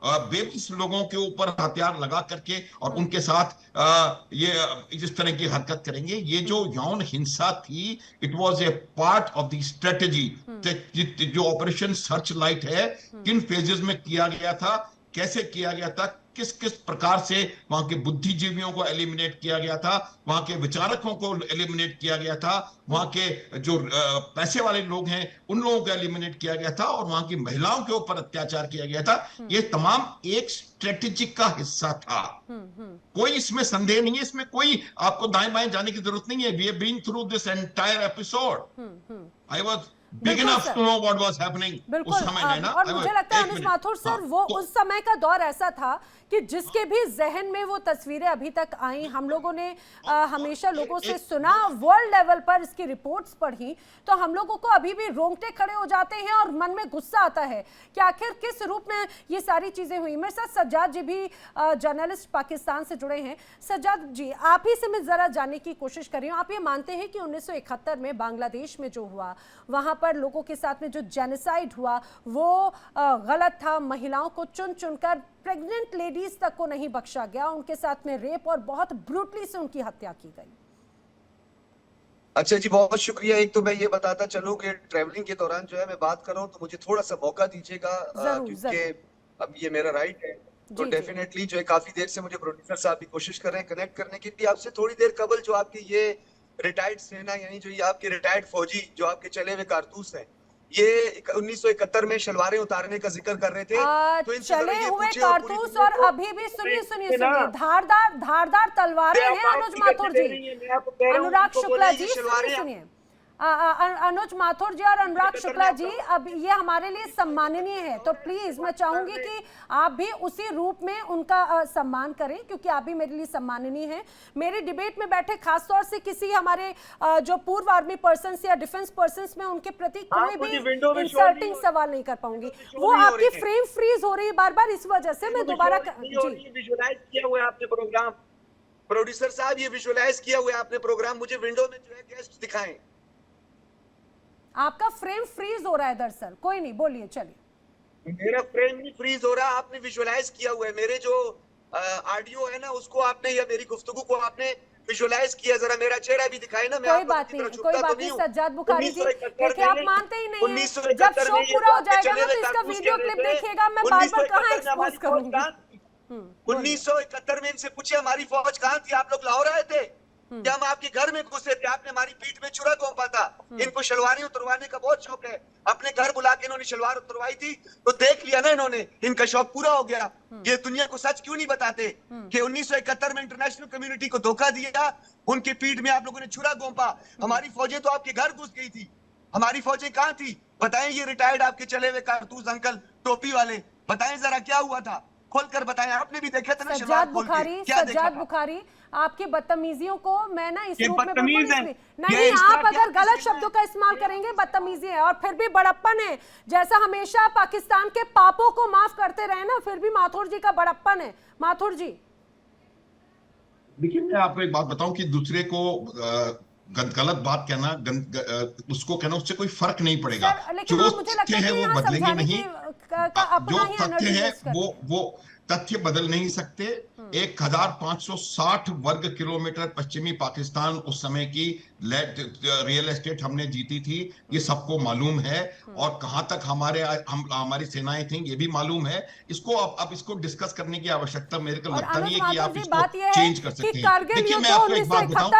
बेबस लोगों के ऊपर हथियार लगा करके और उनके साथ ये इस तरह की हरकत करेंगे। ये जो यौन हिंसा थी, it was a part of the strategy. जो ऑपरेशन सर्च लाइट है, किन फेजेस में किया गया था, कैसे किया गया था, किस किस प्रकार से वहां के बुद्धिजीवियों को एलिमिनेट किया गया था, वहां के विचारकों को एलिमिनेट किया गया था, वहां के जो पैसे वाले लोग हैं उन लोगों को एलिमिनेट किया गया था, और वहां की महिलाओं के ऊपर अत्याचार किया गया था। ये तमाम एक स्ट्रेटेजी का हिस्सा था। कोई इसमें संदेह नहीं है, इसमें कोई आपको दाएं बाएं जाने की जरूरत नहीं है। We have been through this entire episode. I was big enough to know what was happening उस समय। नैना, और मुझे लगता है अनुज माथुर सर, वो उस समय का दौर ऐसा था कि जिसके भी जहन में वो तस्वीरें अभी तक आई, हम लोगों ने हमेशा लोगों से सुना, वर्ल्ड लेवल पर इसकी रिपोर्ट्स पढ़ी, तो हम लोगों को अभी भी रोंगटे खड़े हो जाते हैं और मन में गुस्सा आता है कि आखिर किस रूप में ये सारी चीजें हुई। मेरे साथ सज्जाद जी भी जर्नलिस्ट पाकिस्तान से जुड़े हैं। सज्जाद जी, आप ही से मैं जरा जानने की कोशिश कर रही हूँ, आप ये मानते हैं कि 1971 में बांग्लादेश में जो हुआ, वहां पर लोगों के साथ में जो जेनोसाइड हुआ वो गलत था, महिलाओं को चुन चुनकर, प्रेग्नेंट लेडीज तक को नहीं बख्शा गया, उनके साथ में रेप और बहुत ब्रूटली से उनकी हत्या की गई। अच्छा जी, बहुत शुक्रिया। एक तो मैं ये बताता चलूं कि ट्रैवलिंग के दौरान जो है मैं बात कर रहा हूं, तो मुझे थोड़ा सा मौका दीजिएगा, क्योंकि अब ये मेरा राइट है। तो डेफिनेटली जो है काफी देर से मुझे प्रोड्यूसर साहब भी कोशिश कर रहे हैं कनेक्ट करने की भी आपसे। थोड़ी देर कबल जो आपके ये रिटायर्ड सेना, यानी जो ये आपके रिटायर्ड फौजी जो आपके चले हुए कारतूस हैं, ये 1971 में शलवारें उतारने का जिक्र कर रहे थे। तो चले हुए कारतूस और अभी भी सुनिए धारदार तलवारें हैं अनुज माथुर जी, अनुराग शुक्ला जी, सुनिए अनुज माथुर जी और अनुराग शुक्ला जी, अब ये हमारे लिए सम्माननीय है, तो प्लीज मैं चाहूंगी कि आप भी उसी रूप में उनका सम्मान करें, क्योंकि आप भी मेरे लिए सम्माननीय हैं। मेरी डिबेट में बैठे खासतौर से किसी हमारे जो पूर्व आर्मी पर्सन या डिफेंस पर्सन में उनके प्रति कोई भी इंसल्टिंग सवाल नहीं कर पाऊंगी। वो आपकी फ्रेम फ्रीज हो रही है बार बार, इस वजह से मैं दोबारा विजुअलाइज किया हुआ है आपने प्रोग्राम, प्रोड्यूसर साहब ये विजुअलाइज किया हुआ है आपने प्रोग्राम, मुझे विंडो में जो है गेस्ट दिखाएं। आपका फ्रेम फ्रीज हो रहा है दरअसल, कोई नहीं, बोलिए, चलिए। मेरा फ्रेम नहीं फ्रीज हो रहा, आपने विजुअलाइज किया हुआ है। मेरे जो ऑडियो है ना उसको आपने, या मेरी गुफ्तगू को आपने विजुअलाइज किया, जरा मेरा चेहरा भी दिखाए ना। कोई बात नहीं, कोई बात नहीं सज्जाद बुखारी जी, देखिए आप मानते ही नहीं हैं। जब शो पूरा हो जाएगा ना तो इसका वीडियो क्लिप देखिएगा, मैं बार-बार कहां एक्सपोज करूंगी। 1971 में इनसे पूछे हमारी फौज कहां थी, आप लोग लाहौर आए थे क्या? हम आपके घर में घुसे थे, आपने हमारी पीठ में छुरा घोंपा था। इनको शलवारें उतरवाने का बहुत शौक है, अपने घर बुला के इन्होंने शलवार उतरवाई थी, तो देख लिया ना इन्होंने, इनका शौक पूरा हो गया। ये दुनिया को सच क्यों नहीं बताते कि 1971 में इंटरनेशनल कम्युनिटी को धोखा दिया, उनकी पीठ में आप लोगों ने छुरा घोंपा। हमारी फौजें तो आपके घर घुस गई थी, हमारी फौजें कहाँ थी? बताएं ये रिटायर्ड आपके चले हुए कारतूस अंकल टोपी वाले, बताएं जरा क्या हुआ था, खोलकर बताएं। आपने भी देखा था ना सज्जाद बुखारी, आपकी बदतमीजियों को मैं ना इस रूप में नहीं, आप अगर गलत शब्दों का इस्तेमाल करेंगे बदतमीजी है, और फिर भी बड़प्पन है। जैसा हमेशा पाकिस्तान के पापों को माफ करते रहे ना, फिर भी माथुर जी का बड़प्पन है। माथुर जी देखिए, मैं आपको एक बात बताऊं कि दूसरे को गलत बात कहना, उसको कहना, उससे कोई फर्क नहीं पड़ेगा। जो तथ्य है वो बदलेंगे नहीं, जो तथ्य है वो तथ्य बदल नहीं सकते। 1560 वर्ग किलोमीटर पश्चिमी पाकिस्तान उस समय की रियल एस्टेट हमने जीती थी, ये सबको मालूम है। और कहां तक हमारी सेनाएं थी ये भी मालूम है। इसको अब इसको डिस्कस करने की आवश्यकता मेरे को लगता नहीं है कि आप इसको चेंज कर सकते हैं। देखिए, मैं आपको एक बात बताऊं,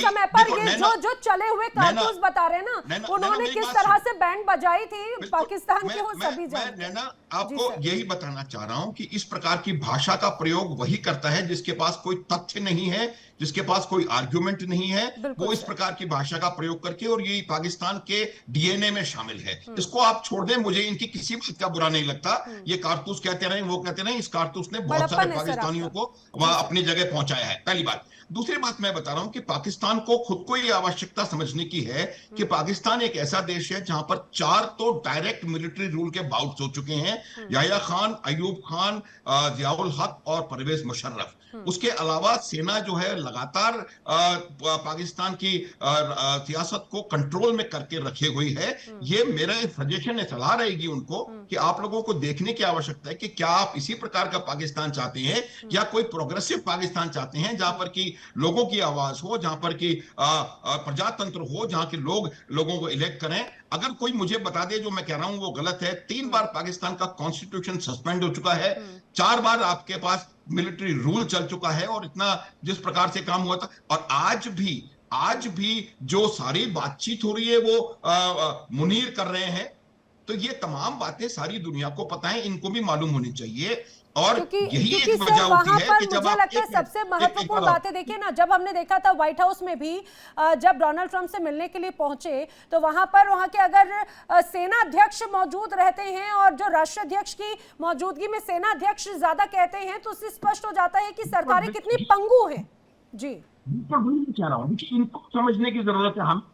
समय पर ये जो चले हुए कारतूस बता रहे हैं ना, उन्होंने किस तरह से बैंड बजाई थी पाकिस्तान की, वो सभी जानते हैं। आपको यही बताना चाह रहा हूं कि इस प्रकार की भाषा का प्रयोग प्रयोग वही करता है जिसके पास कोई तथ्य नहीं है, जिसके पास कोई आर्ग्यूमेंट नहीं है, वो इस प्रकार की भाषा का प्रयोग करके, और ये पाकिस्तान के डीएनए में शामिल है। इसको आप छोड़ दें, मुझे इनकी किसी बात का बुरा नहीं लगता। ये कारतूस कहते रहे, वो कहते रहे, इस कारतूस ने बहुत सारे पाकिस्तानियों को वहां अपनी जगह पहुंचाया है, पहली बात। दूसरी बात मैं बता रहा हूं कि पाकिस्तान को खुद को ये आवश्यकता समझने की है कि पाकिस्तान एक ऐसा देश है जहां पर 4 तो डायरेक्ट मिलिट्री रूल के बाउट्स हो चुके हैं, याह्या खान, अयूब खान, जियाउल हक और परवेज मुशर्रफ। उसके अलावा सेना जो है लगातार पाकिस्तान की सियासत को कंट्रोल में करके रखे हुई है। ये मेरा सजेशन है, सलाह रहेगी उनको कि आप लोगों को देखने की आवश्यकता है कि क्या आप इसी प्रकार का पाकिस्तान चाहते हैं या कोई प्रोग्रेसिव पाकिस्तान चाहते हैं, जहां पर की लोगों की आवाज हो, जहां पर की प्रजातंत्र हो, जहां के लोग लोगों को इलेक्ट करें। अगर कोई मुझे बता दे जो मैं कह रहा हूं वो गलत है, 3 बार पाकिस्तान का कॉन्स्टिट्यूशन सस्पेंड हो चुका है, 4 बार आपके पास मिलिट्री रूल चल चुका है, और इतना जिस प्रकार से काम हुआ था, और आज भी जो सारी बातचीत हो रही है वो मुनीर कर रहे हैं। तो ये तमाम बातें सारी दुनिया को पता है, इनको भी मालूम होनी चाहिए। और यही एक वजह होती है कि जब मुझे लगता है सबसे महत्वपूर्ण बातें देखिए ना, जब हमने देखा था व्हाइट हाउस में भी जब डोनाल्ड ट्रंप से मिलने के लिए पहुंचे तो वहां पर वहां के अगर सेना अध्यक्ष मौजूद रहते हैं और जो राष्ट्राध्यक्ष की मौजूदगी में सेना अध्यक्ष ज्यादा कहते हैं, तो उससे स्पष्ट हो जाता है कि सरकारें कितनी पंगु हैं। जी कह रहा हूँ, इनको समझने की जरूरत है, हम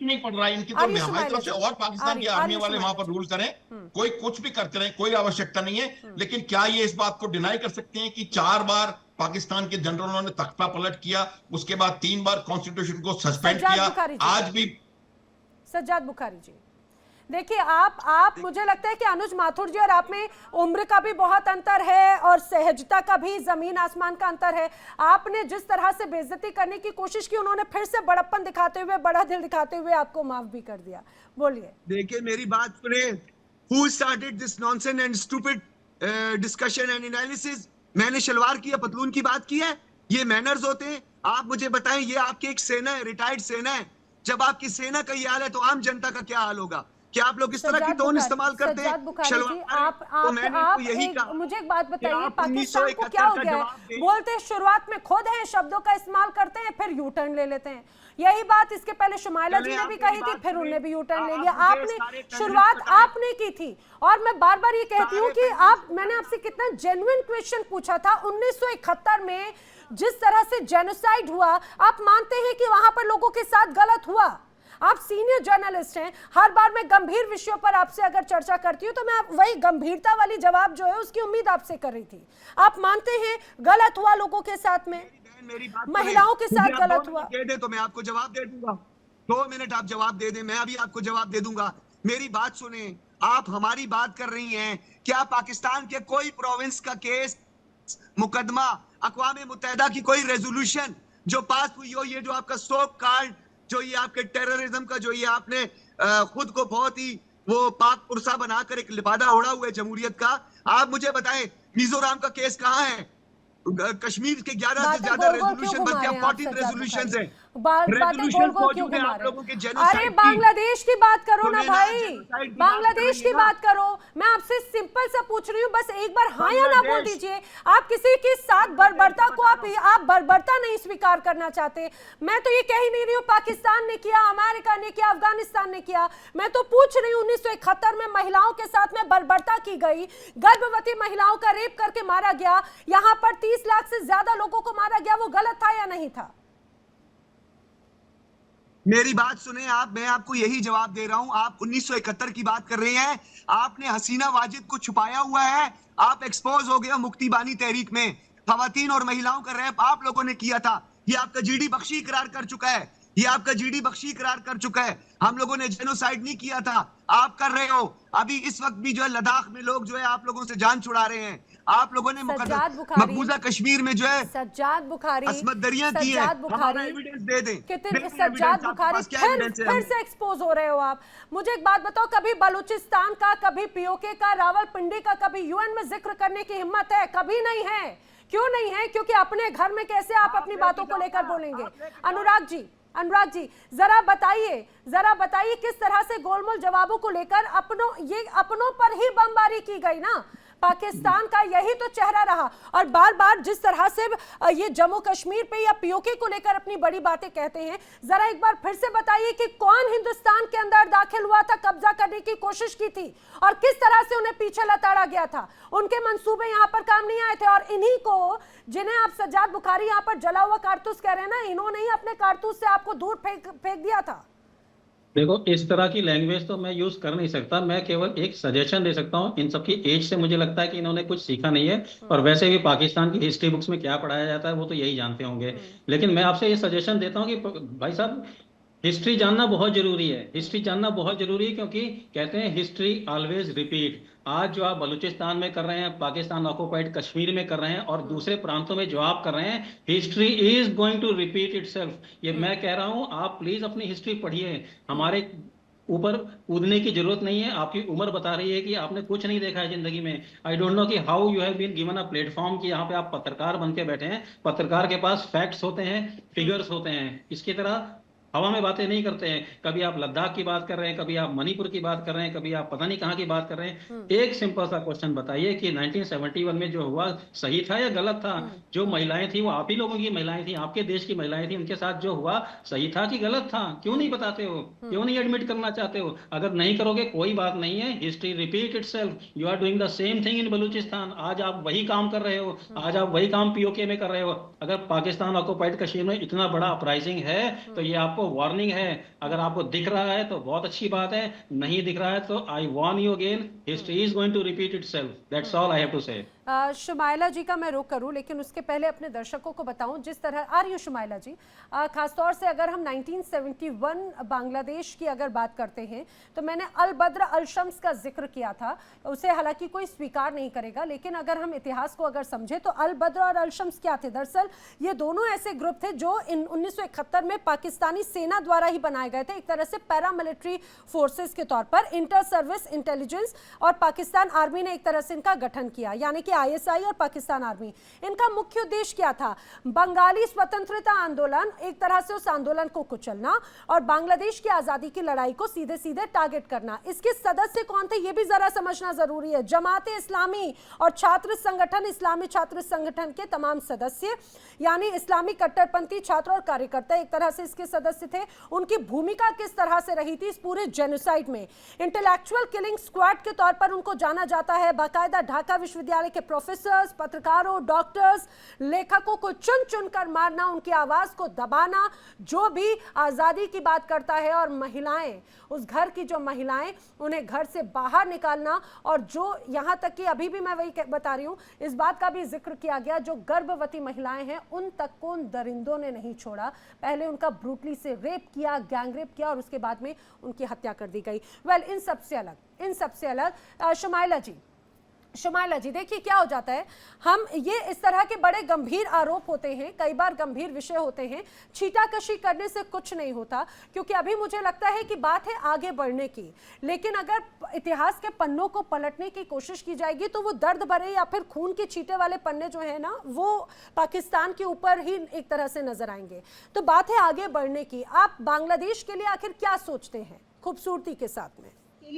नहीं पड़ रहा है इनकी, तो हमारी तरफ से और पाकिस्तान की आर्मी वाले वहां पर रूल करें, कोई कुछ भी करते रहे, कोई आवश्यकता नहीं है। लेकिन क्या ये इस बात को डिनाई कर सकते हैं कि 4 बार पाकिस्तान के जनरलों ने तख्ता पलट किया, उसके बाद 3 बार कॉन्स्टिट्यूशन को सस्पेंड किया, आज भी। सज्जाद बुखारी जी देखिए, आप मुझे लगता है कि अनुज माथुर जी और आप में उम्र का भी बहुत अंतर है और सहजता का भी जमीन आसमान का अंतर है। आपने जिस तरह से बेइज्जती करने की कोशिश की, उन्होंने फिर से बड़प्पन दिखाते हुए, बड़ा दिल दिखाते हुए आपको माफ भी कर दिया। बोलिए। देखिए मेरी बात सुने, who started this nonsense and stupid discussion and analysis? मैंने शलवार की या पतलून की बात की है? ये मैनर्स होते हैं? आप मुझे बताएं, ये आपकी एक सेना है, रिटायर्ड सेना है। जब आपकी सेना का ये हाल है तो आम जनता का क्या हाल होगा? क्या आप लोग इस तरह की टोन इस्तेमाल करते हैं? मुझे एक बात बताइए, पाकिस्तान को क्या हो गया है? बोलते शुरुआत में खुद हैं, शब्दों का इस्तेमाल करते हैं, फिर यू टर्न ले लेते हैं। यही बात इसके पहले शुमाइला जी ने भी कही थी, फिर उन्होंने भी यू टर्न ले लिया। आपने शुरुआत आपने की थी, और मैं बार बार ये कहती हूँ कि मैंने आपसे कितना जेन्युइन क्वेश्चन पूछा था। 1971 में जिस तरह से जेनोसाइड हुआ, आप मानते हैं कि वहां पर लोगों के साथ गलत हुआ? आप सीनियर जर्नलिस्ट हैं, हर बार मैं गंभीर विषयों पर आपसे अगर चर्चा करती हूं तो मैं वही गंभीरता वाली जवाब जो है उसकी उम्मीद आपसे कर रही थी। आप मानते हैं गलत हुआ लोगों के साथ में, महिलाओं के साथ गलत हुआ? दे दे तो मैं आपको जवाब दे दूंगा। 2 मिनट आप जवाब दे दें, मैं अभी आपको जवाब दे दूंगा। मेरी बात सुने, आप हमारी बात कर रही हैं, क्या पाकिस्तान के कोई प्रोविंस का केस, मुकदमा, अक़वाम मुत्तहिदा की कोई रेजोल्यूशन जो पास हुई हो, ये जो आपका स्टॉक कार्ड, जो ये आपके टेररिज्म का, जो ये आपने खुद को बहुत ही वो पाक पुरसा बनाकर एक लिबादा ओढ़ा हुआ है जमहूरियत का, आप मुझे बताएं मिजोरम का केस कहाँ है? कश्मीर के 11 से ज्यादा रेजोल्यूशन बनते हैं, 14 रेजोल्यूशंस हैं। अरे बांग्लादेश की बात करो ना भाई, बांग्लादेश की बात करो। मैं आपसे सिंपल सा पूछ रही हूँ, बस एक बार हाँ या ना बोल दीजिए। आप किसी के साथ बर्बरता को आप बर्बरता नहीं स्वीकार करना चाहते। मैं तो ये कह ही नहीं रही हूँ पाकिस्तान ने किया, अमेरिका ने किया, अफगानिस्तान ने किया। मैं तो पूछ रही हूँ 1971 में महिलाओं के साथ में बर्बरता की गई, गर्भवती महिलाओं का रेप करके मारा गया, यहाँ पर 30 लाख से ज्यादा लोगों को मारा गया, वो गलत था या नहीं था? मेरी बात सुने आप, मैं आपको यही जवाब दे रहा हूं। आप 1971 की बात कर रहे हैं, आपने हसीना वाजिद को छुपाया हुआ है, आप एक्सपोज हो गए मुक्ति बानी तहरीक में। खवातीन और महिलाओं का रैप आप लोगों ने किया था, ये आपका जीडी बख्शी इकरार कर चुका है, ये आपका जीडी बख्शी इकरार कर चुका है। हम लोगों ने जेनोसाइड नहीं किया था, आप कर रहे हो। अभी इस वक्त भी जो है लद्दाख में लोग जो है आप लोगों से जान छुड़ा रहे हैं। आप लोगों ने मकबूजा कश्मीर में जो है सज्जाद बुखारी असमत दरिया की है, हमारा एविडेंस दे दें। कितने सज्जाद बुखारी फिर से एक्सपोज हो रहे हो आप। मुझे एक बात बताओ, कभी बलूचिस्तान का, कभी पीओके का, रावलपिंडी का कभी यूएन में जिक्र करने की हिम्मत है? कभी नहीं है। क्यों नहीं है? क्योंकि अपने घर में कैसे आप अपनी बातों को लेकर बोलेंगे? अनुराग जी जरा बताइए किस तरह से गोलमोल जवाबों को लेकर अपनों पर ही बमबारी की गई ना। पाकिस्तान का यही तो चेहरा रहा। और बार बार जिस तरह से ये जम्मू कश्मीर पे या पीओके को लेकर अपनी बड़ी बातें कहते हैं, जरा एक बार फिर से बताइए कि कौन हिंदुस्तान के अंदर दाखिल हुआ था, कब्जा करने की कोशिश की थी और किस तरह से उन्हें पीछे लताड़ा गया था। उनके मंसूबे यहाँ पर काम नहीं आए थे। और इन्हीं को, जिन्हें आप सज्जाद बुखारी यहाँ पर जला हुआ कारतूस कह रहे हैं ना, इन्होंने ही अपने कारतूस से आपको दूर फेंक दिया था। देखो, इस तरह की लैंग्वेज तो मैं यूज कर नहीं सकता। मैं केवल एक सजेशन दे सकता हूँ। इन सबकी एज से मुझे लगता है कि इन्होंने कुछ सीखा नहीं है, और वैसे भी पाकिस्तान की हिस्ट्री बुक्स में क्या पढ़ाया जाता है वो तो यही जानते होंगे। लेकिन मैं आपसे ये सजेशन देता हूँ कि भाई साहब, हिस्ट्री जानना बहुत जरूरी है। हिस्ट्री जानना बहुत जरूरी है, क्योंकि कहते हैं हिस्ट्री ऑलवेज रिपीट। आज जो आप बलूचिस्तान में कर रहे हैं, पाकिस्तान ऑक्युपाइड कश्मीर में कर रहे हैं, और दूसरे प्रांतों में जो आप कर रहे हैं, history is going to repeat itself. ये मैं कह रहा हूं, आप प्लीज अपनी हिस्ट्री पढ़िए। हमारे ऊपर कूदने की जरूरत नहीं है। आपकी उम्र बता रही है कि आपने कुछ नहीं देखा है जिंदगी में। आई डोंट नो कि how you have been given a platform कि यहाँ पे आप पत्रकार बन के बैठे हैं। पत्रकार के पास फैक्ट्स होते हैं, फिगर्स होते हैं। इसकी तरह हवा में बातें नहीं करते हैं। कभी आप लद्दाख की बात कर रहे हैं, कभी आप मणिपुर की बात कर रहे हैं, कभी आप पता नहीं कहाँ की बात कर रहे हैं। एक सिंपल सा क्वेश्चन बताइए कि 1971 में जो हुआ सही था या गलत था? जो महिलाएं थी वो आप ही लोगों की महिलाएं थी, आपके देश की महिलाएं थी। उनके साथ जो हुआ सही था कि गलत था? क्यों नहीं बताते हो? क्यों नहीं एडमिट करना चाहते हो? अगर नहीं करोगे कोई बात नहीं है, history repeat itself. You are doing the same thing in Balochistan. आज आप वही काम कर रहे हो, आज आप वही काम पीओके में कर रहे हो। अगर पाकिस्तान ऑक्युपाइड कश्मीर में इतना बड़ा अपराइजिंग है तो ये आपको वार्निंग है। अगर आपको दिख रहा है तो बहुत अच्छी बात है, नहीं दिख रहा है तो I warn you again, history is going to repeat itself. That's all I have to say. Shumaila जी का मैं रुख करूं, लेकिन उसके पहले अपने दर्शकों को बताऊं, जिस तरह आ रही हो शुमाइला जी, खासतौर से अगर हम 1971 बांग्लादेश की अगर बात करते हैं तो मैंने अल बद्र अल शम्स का जिक्र किया था। उसे हालांकि कोई स्वीकार नहीं करेगा, लेकिन अगर हम इतिहास को अगर समझे तो अल बद्र और अल शम्स क्या थे? दरअसल ये दोनों ऐसे ग्रुप थे जो 1971 में पाकिस्तानी सेना द्वारा ही बनाए गए थे, एक तरह से पैरामिलिट्री फोर्सेस के तौर पर। इंटर सर्विस इंटेलिजेंस और पाकिस्तान आर्मी ने एक तरह से इनका गठन किया, यानी कि आईएसआई और पाकिस्तान आर्मी। इनका मुख्य उद्देश्य क्या था? बंगाली स्वतंत्रता आंदोलन, एक तरह से उस आंदोलन को कुचलना और बांग्लादेश की आजादी की लड़ाई को सीधे सीधे टारगेट करना। इसके सदस्य कौन थे ये भी जरा समझना जरूरी है। जमाते इस्लामी और छात्र संगठन, इस्लामी छात्र संगठन के तमाम सदस्य, यानी इस्लामी कट्टरपंथी छात्र और कार्यकर्ता एक तरह से इसके सदस्य थे। उनकी भूमिका किस तरह से रही थी इस पूरे जेनोसाइड में? इंटेलेक्चुअल किलिंग स्क्वाड के तौर पर उनको जाना जाता है। बाकायदा ढाका विश्वविद्यालय के प्रोफेसर्स, पत्रकारों, डॉक्टर्स, लेखकों को चुन चुन कर मारना, उनकी आवाज को दबाना, जो भी आजादी की बात करता है, और महिलाएं, उस घर की जो महिलाएं, उन्हें घर से बाहर निकालना। और जो यहां तक कि अभी भी मैं वही बता रही हूं, इस बात का भी जिक्र किया गया, जो गर्भवती महिलाएं हैं उन तक को उन दरिंदों ने नहीं छोड़ा। पहले उनका ब्रूटली से रेप किया, गैंग रेप किया, और उसके बाद में उनकी हत्या कर दी गई। वेल, इन सबसे अलग शुमाइला जी, देखिए क्या हो जाता है, हम ये इस तरह के बड़े गंभीर आरोप होते हैं, कई बार गंभीर विषय होते हैं, छीटाकशी करने से कुछ नहीं होता, क्योंकि अभी मुझे लगता है कि बात है आगे बढ़ने की। लेकिन अगर इतिहास के पन्नों को पलटने की कोशिश की जाएगी तो वो दर्द भरे या फिर खून के छींटे वाले पन्ने जो है ना, वो पाकिस्तान के ऊपर ही एक तरह से नजर आएंगे। तो बात है आगे बढ़ने की। आप बांग्लादेश के लिए आखिर क्या सोचते हैं खूबसूरती के साथ में?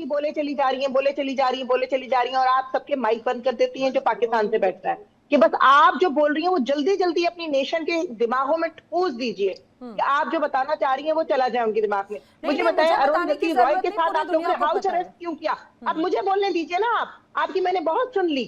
बोले चली जा रही हैं और आप सबके माइक बंद कर देती हैं जो पाकिस्तान से बैठता है, कि बस आप जो बोल रही हैं वो जल्दी जल्दी अपनी नेशन के दिमागों में ठूस दीजिए कि आप जो बताना चाह रही हैं वो चला जाए उनके दिमाग में। मुझे बताएं, अरुंधति रॉय के साथ आप लोगों ने हाउस अरेस्ट क्यों किया? अब मुझे बोलने दीजिए ना। आपकी मैंने बहुत सुन ली।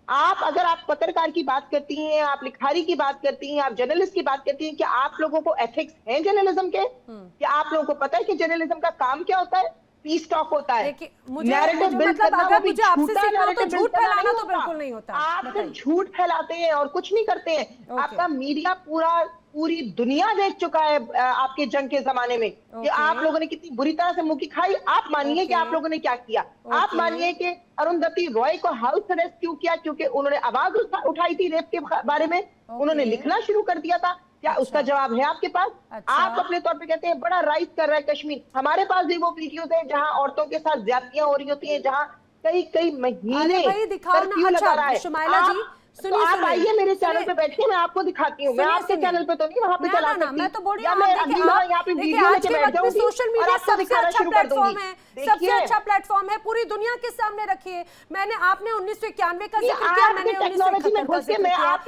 अगर आप पत्रकार की बात करती हैं, आप लिखारी की बात करती हैं, आप जर्नलिस्ट की बात करती हैं, क्या आप लोगों को एथिक्स हैं जर्नलिज्म के? क्या आप लोगों को पता है कि जर्नलिज्म का काम क्या होता है? पीस टॉक होता है। नैरेटिव बिल्ड करना, अगर मुझे आपसे सीखना हो तो झूठ फैलाना तो बिल्कुल नहीं होता। आप सिर्फ झूठ फैलाते हैं और कुछ नहीं करते हैं। आपका मीडिया पूरी दुनिया देख चुका है आपके जंग के जमाने में कि आप लोगों ने कितनी बुरी तरह से मुंह की खाई। आप मानिए कि आप लोगों ने क्या किया। आप मानिए कि अरुंधति रॉय को हाउस अरेस्ट क्यों किया? क्योंकि उन्होंने आवाज उठाई थी रेप के बारे में, उन्होंने लिखना शुरू कर दिया था। क्या उसका जवाब है आपके पास? आप अपने तौर पे कहते हैं बड़ा राइज कर रहा है कश्मीर। हमारे पास भी वो वीडियोस हैं जहां औरतों के साथ ज्यादतियां हो रही होती हैं, जहां कई महीने दिखाओ ना। अच्छा शुमाइला जी, तो आप आइए मेरे चैनल पे बैठिए, मैं आपको दिखाती हूँ। मैं आपके चैनल पे तो नहीं वहाँ पे चला सकती। मैं तो बोल रही या हूँ मैं अगली बार यहाँ पे वीडियो लेके बैठ जाऊंगी सोशल मीडिया सबसे अच्छा प्लेटफॉर्म है, सबसे अच्छा प्लेटफॉर्म है, पूरी दुनिया के सामने रखिए। मैंने आपने 1991 का जिक्र किया, मैंने 1971 का जिक्र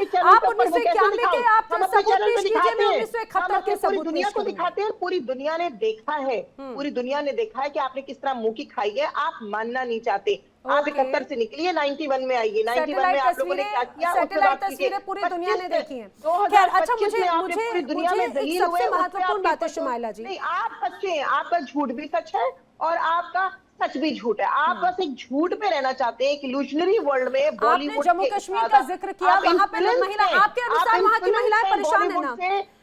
किया। आप 1991 के आप सबूत पेश कीजिए, मैं 1971 के सबूत दुनिया को दिखाते हैं। पूरी दुनिया ने देखा है, पूरी दुनिया ने देखा है कि आपने किस तरह मुंह की खाई है। आप मानना नहीं चाहते। आप 71 से निकलिए, 91 में आइए। 91 में आप लोगों ने क्या किया, सैटेलाइट तस्वीरें पूरी दुनिया ने देखी हैं। खैर, अच्छा मुझे पूरी दुनिया में दलील हुए, सबसे महत्वपूर्ण बात है शुमाइला जी, नहीं आप सच्चे हैं, आपका झूठ भी सच है और आपका सच भी झूठ है। आप बस एक झूठ पे रहना चाहते हैं, एक इल्यूजनरी वर्ल्ड में। आपने जम्मू कश्मीर का जिक्र किया, वहां पे लोग महिला, आपके अनुसार वहां की महिलाएं परेशान है ना?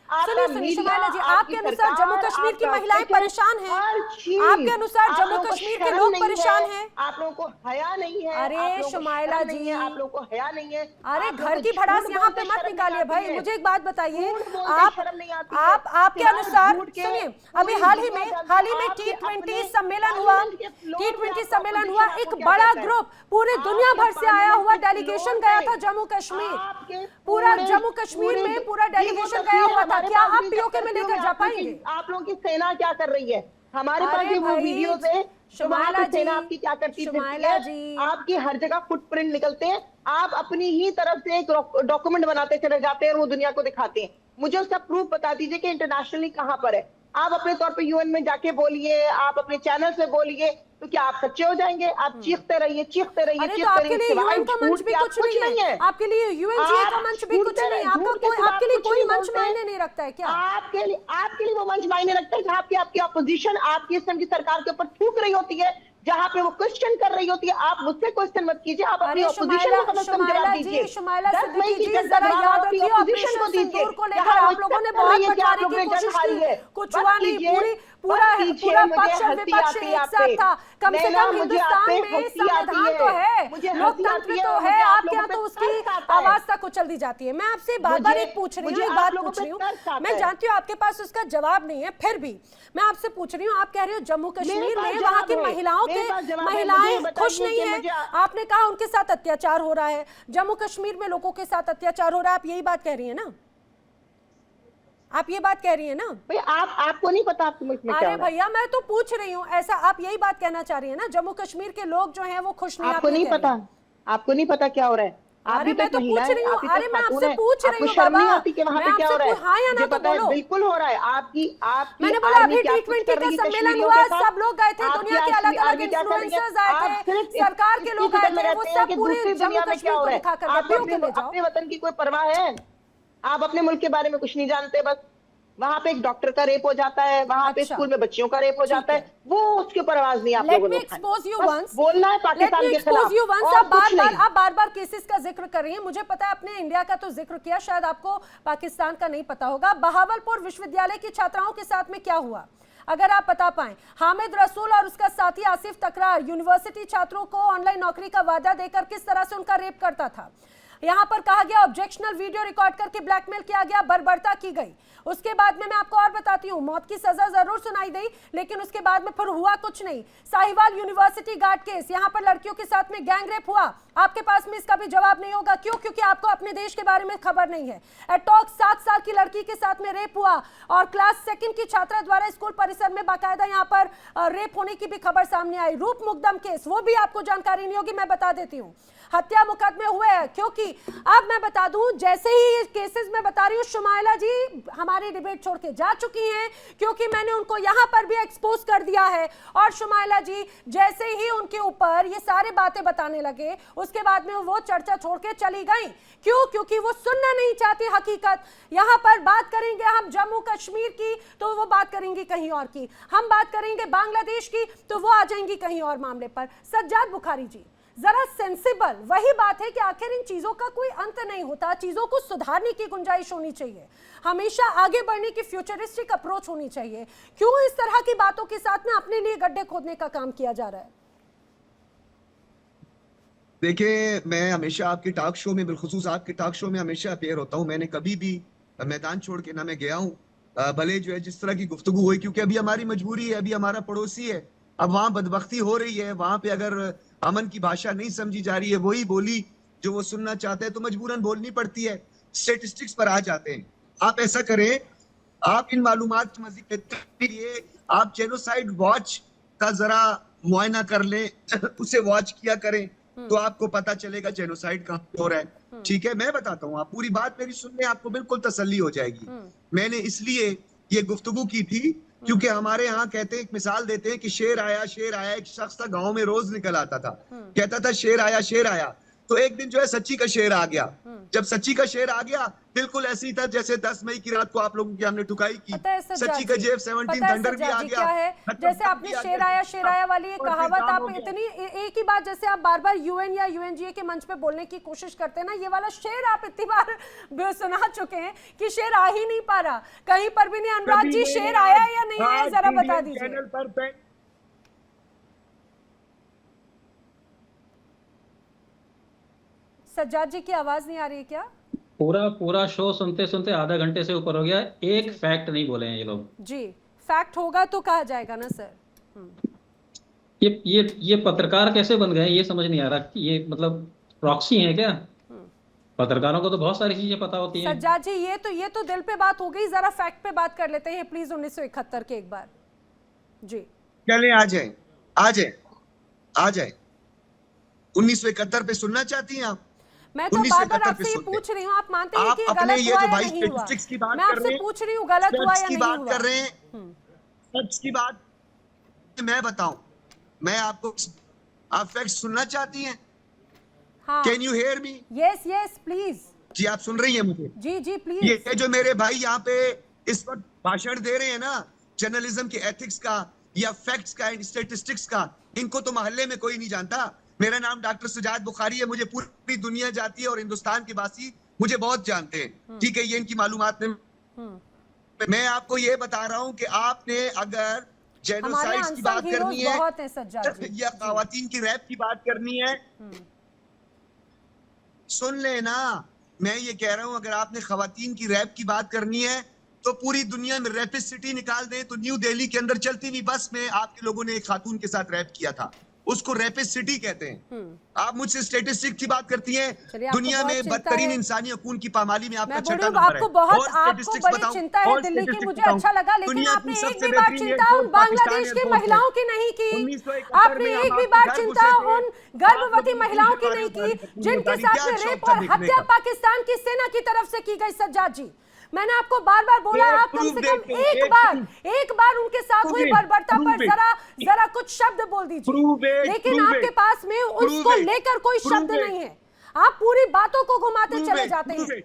सुनिए शुमाइला जी, आपके अनुसार जम्मू कश्मीर की महिलाएं परेशान हैं? आपके अनुसार जम्मू कश्मीर के लोग परेशान हैं? आप लोगों को हया नहीं है? अरे शुमाइला जी, आप लोगों को हया नहीं है? अरे घर की भड़ास यहाँ पे मत निकालिए भाई। मुझे एक बात बताइए, आप आपके अनुसार सुनिए, अभी हाल ही में T20 सम्मेलन हुआ, T20 सम्मेलन हुआ, एक बड़ा ग्रुप पूरे दुनिया भर से आया हुआ डेलीगेशन गया था जम्मू कश्मीर, पूरा जम्मू कश्मीर में पूरा डेलीगेशन गया हुआ था। क्या आप पीओके में लेकर जा पाएंगे? आप लोगों की सेना क्या कर रही है? हमारे पास भी वो वीडियोस है, शुमाइला जी, सेना आपकी क्या करती है। आपकी हर जगह फुटप्रिंट निकलते हैं, आप अपनी ही तरफ से एक डॉक्यूमेंट बनाते चले जाते हैं और वो दुनिया को दिखाते हैं। मुझे उसका प्रूफ बता दीजिए कि इंटरनेशनली कहां पर है। आप अपने तौर पे यूएन में जाके बोलिए, आप अपने चैनल से बोलिए, तो क्या आप सच्चे हो जाएंगे? आप चीखते रहिए, चीखते रहिए, चीखते रहिए। आपके लिए यूएन का मंच भी कुछ नहीं है, आपके लिए यूएनजीए का मंच भी कुछ नहीं है, आपके लिए कोई मंच मायने नहीं रखता है क्या? आपके लिए वो मंच मायने रखता है जहाँ पे आपकी अपोजिशन आपकी इस की सरकार के ऊपर थूक रही होती है, जहाँ पे वो क्वेश्चन कर रही होती है। आप मुझसे क्वेश्चन मत कीजिए, आप अपनी अपोजिशन को कम से कम जवाब दीजिए। शुमाइला सिद्दीकी जी, जरा याद रखिए, ऑपरेशन सिंदूर को लेकर आप लोगों ने बहुत बचाने की कोशिश की, कुछ हुआ नहीं। पूरा पक्ष और विपक्ष एक साथ था। कम से कम हिंदुस्तान में संविधान तो है, लोकतंत्र तो है, आपके यहाँ तो उसकी आवाज तक कुचल दी जाती है। मैं आपसे बार-बार एक पूछ रही हूँ, मैं जानती हूँ आपके पास उसका जवाब नहीं है, फिर भी मैं आपसे पूछ रही हूँ। आप कह रहे हो जम्मू कश्मीर में वहाँ की महिलाएं खुश नहीं है, आपने कहा उनके साथ अत्याचार हो रहा है, जम्मू कश्मीर में लोगों के साथ अत्याचार हो रहा है, आप यही बात कह रही है ना? आप ये बात कह रही है ना? भैया आपको नहीं पता आपके मुल्क में क्या हो रहा है? अरे भैया मैं तो पूछ रही हूँ, ऐसा आप यही बात कहना चाह रही है ना? जम्मू कश्मीर के लोग जो हैं वो खुश नहीं, आपको नहीं पता, आपको नहीं पता क्या हो रहा है? अरे मैं तो पूछ रही हूँ, अरे मैं आपसे पूछ रही हूँ, शर्म नहीं आती कि वहाँ पे क्या हो रहा है? हाँ या ना तो बोलो। बिल्कुल हो रहा है। आपकी मैंने बोला अभी T20 का सम्मेलन हुआ, सब लोग गए थे, दुनिया के अलग अलग इन्फ्लुएंसर्स आए थे, सरकार के लोग आए थे, वो सब पूरे जम्मू कश्मीर को दिखाकर अपने वतन की कोई परवाह है? आप अपने मुल्क के बारे में कुछ नहीं जानते। बस वहाँ पे एक डॉक्टर का रेप हो जाता है, वहाँ पे स्कूल में बच्चियों का रेप हो जाता है, वो उसके ऊपर आवाज नहीं आप लोगों ने बोलना है पाकिस्तान के खिलाफ। आप बार-बार केसेस का जिक्र कर रही हैं, मुझे पता है आपने इंडिया का तो जिक्र किया, शायद आपको पाकिस्तान का नहीं पता होगा। बहावलपुर विश्वविद्यालय की छात्राओं के साथ में क्या हुआ, अगर आप बता पाएं। हामिद रसूल और उसका साथी आसिफ तकरार यूनिवर्सिटी छात्रों को ऑनलाइन नौकरी का वादा देकर किस तरह से उनका रेप करता था। यहाँ पर कहा गया ऑब्जेक्शनल वीडियो रिकॉर्ड करके ब्लैकमेल किया गया, बर्बरता की गई। उसके बाद में मैं आपको और बताती हूँ, मौत की सजा जरूर सुनाई दी, लेकिन उसके बाद में फिर हुआ कुछ नहीं। साहिवाल यूनिवर्सिटी गार्ड केस, यहाँ पर लड़कियों के साथ में गैंग रेप हुआ, आपके पास में इसका भी जवाब नहीं होगा। क्यों? क्योंकि आपको अपने देश के बारे में खबर नहीं है। एटॉक 7 साल की लड़की के साथ में रेप हुआ और क्लास 2 की छात्रा द्वारा स्कूल परिसर में बाकायदा यहाँ पर रेप होने की भी खबर सामने आई। रूप मुकदम केस, वो भी आपको जानकारी नहीं होगी, मैं बता देती हूँ। हत्या मुकदमे हुए हैं, क्योंकि अब मैं बता दूं, जैसे ही ये केसेस मैं बता रही हूँ, शुमाइला जी हमारी डिबेट छोड़ के जा चुकी हैं, क्योंकि मैंने उनको यहाँ पर भी एक्सपोज कर दिया है। और शुमाइला जी जैसे ही उनके ऊपर ये सारे बातें बताने लगे, उसके बाद में वो चर्चा छोड़ के चली गई। क्यों? क्योंकि वो सुनना नहीं चाहती हकीकत। यहाँ पर बात करेंगे हम जम्मू कश्मीर की तो वो बात करेंगी कहीं और की, हम बात करेंगे बांग्लादेश की तो वो आ जाएंगी कहीं और मामले पर। सज्जाद बुखारी जी जरा सेंसिबल, वही बात है कि आखिर इन चीजों का कोई अंत नहीं होता, चीजों को सुधारने की गुंजाइश होनी चाहिए, हमेशा आगे बढ़ने की फ्यूचरिस्टिक अप्रोच होनी चाहिए। क्यों इस तरह की बातों के साथ में अपने लिए गड्ढे खोदने का काम किया जा रहा है? देखिए, मैं हमेशा आपके टॉक शो में, बिलखुसूस आपके टॉक शो में हमेशा अपेयर होता हूँ। मैंने कभी भी मैदान छोड़ के ना मैं गया हूँ, भले जो है जिस तरह की गुफ्तगू हुई, क्योंकि अभी हमारी मजबूरी है, अभी हमारा पड़ोसी है, अब वहाँ बदबख्ती हो रही है, वहाँ पे अगर अमन की भाषा नहीं समझी जा रही है, वही बोली जो वो सुनना चाहते हैं तो मजबूरन बोलनी पड़ती है। स्टेटिस्टिक्स पर आ जाते हैं। आप ऐसा करें, आप इन मालूमात के मजीद के लिए आप जेनोसाइड वॉच का जरा मुआयना कर लें, उसे वॉच किया करें तो आपको पता चलेगा जेनोसाइड कहाँ पे हो रहा है। ठीक है, मैं बताता हूँ, आप पूरी बात मेरी सुन लें, आपको बिल्कुल तसल्ली हो जाएगी। मैंने इसलिए ये गुफ्तगू की थी क्योंकि हमारे यहाँ कहते हैं, एक मिसाल देते हैं कि शेर आया शेर आया। एक शख्स था गांव में, रोज निकल आता था, कहता था शेर आया शेर आया। तो एक दिन जो है सच्ची का शेर आ गया। जब सच्ची का शेर आ गया, बिल्कुल ऐसे ही था जैसे 10 मई की रात को आप लोगों की हमने ठुकाई की। सच्ची का JF-17 थंडर भी आ गया। क्या है जैसे आपने शेर आया वाली ये कहावत आप इतनी एक ही बात, जैसे आप बार बार UN या UNGA के मंच पे बोलने की कोशिश करते हैं ना, ये वाला शेर आप इतनी बार सुना चुके हैं कि शेर आ ही नहीं पा रहा कहीं पर भी नहीं। अनुराग जी, शेर आया या नहीं आया, जरा बता दीजिए। सज्जाद जी की आवाज नहीं आ रही है क्या? पूरा शो सुनते सुनते आधा घंटे से ऊपर हो गया, एक फैक्ट नहीं बोले हैं ये लोग। जी, फैक्ट होगा तो कहा जाएगा ना सर। ये पत्रकार कैसे बन गए ये समझ नहीं आ रहा। ये मतलब प्रॉक्सी हैं क्या? पत्रकारों को तो बहुत सारी चीजें पता होती हैं। सज्जाद जी, ये तो दिल पे बात हो गई, जरा फैक्ट पे बात कर लेते हैं प्लीज। 1971 के एक बार जी चले आ जाए 1971 पे सुनना चाहती हैं आप? मैं तो बार-बार आपसे ये पूछ रही हूँ, आप मानते हैं कि गलत हुआ या नहीं हुआ? मैं आपसे पूछ रही हूँ गलत हुआ या नहीं हुआ? कर रहे हैं सच की बात मैं बताऊं, मैं आपको, आप फैक्ट सुनना चाहती हैं? हाँ। Can you hear me? Yes please. जी, आप सुन रही हैं मुझे? जी प्लीज। ये जो मेरे भाई यहाँ पे इस वक्त भाषण दे रहे हैं ना, जर्नलिज्म के एथिक्स का या फैक्ट्स का एंड स्टेटिस्टिक्स का, इनको तो मोहल्ले में कोई नहीं जानता। मेरा नाम डॉक्टर सजाद बुखारी है, मुझे पूरी दुनिया जाती है और हिंदुस्तान के वासी मुझे बहुत जानते हैं। ठीक है, ये इनकी मालूमात में मैं आपको ये बता रहा हूँ कि आपने अगर जेनोसाइड्स की बात करनी है या खवातीन की रैप की बात करनी है, सुन लेना, मैं ये कह रहा हूँ, अगर आपने खवातीन की रैप की बात करनी है तो पूरी दुनिया में रैपिस्टिटी निकाल दें तो न्यू दिल्ली के अंदर चलती हुई बस में आपके लोगों ने एक खातून के साथ रैप किया था, उसको रैपिस्टिटी कहते हैं। आप मुझसे स्टैटिस्टिक की बात करती हैं, दुनिया में बदतरीन इंसानी हकूक की पामाली में आपका छठा नंबर है। आपको बड़ी चिंता है दिल्ली की, मुझे अच्छा लगा, लेकिन आपने एक भी बार चिंता उन बांग्लादेश की महिलाओं की नहीं की। आपने एक भी बार चिंता उन गर्भवती महिलाओं की नहीं की जिनके साथ में रेप और हत्या पाकिस्तान की सेना की तरफ से की गई। सज्जाद जी, मैंने आपको बार बार बोला, आप कम से कम एक बार उनके साथ हुई बर्बरता पर जरा कुछ शब्द बोल दीजिए, लेकिन आपके पास में उसको लेकर कोई शब्द नहीं है। आप पूरी बातों को घुमाते चले जाते हैं।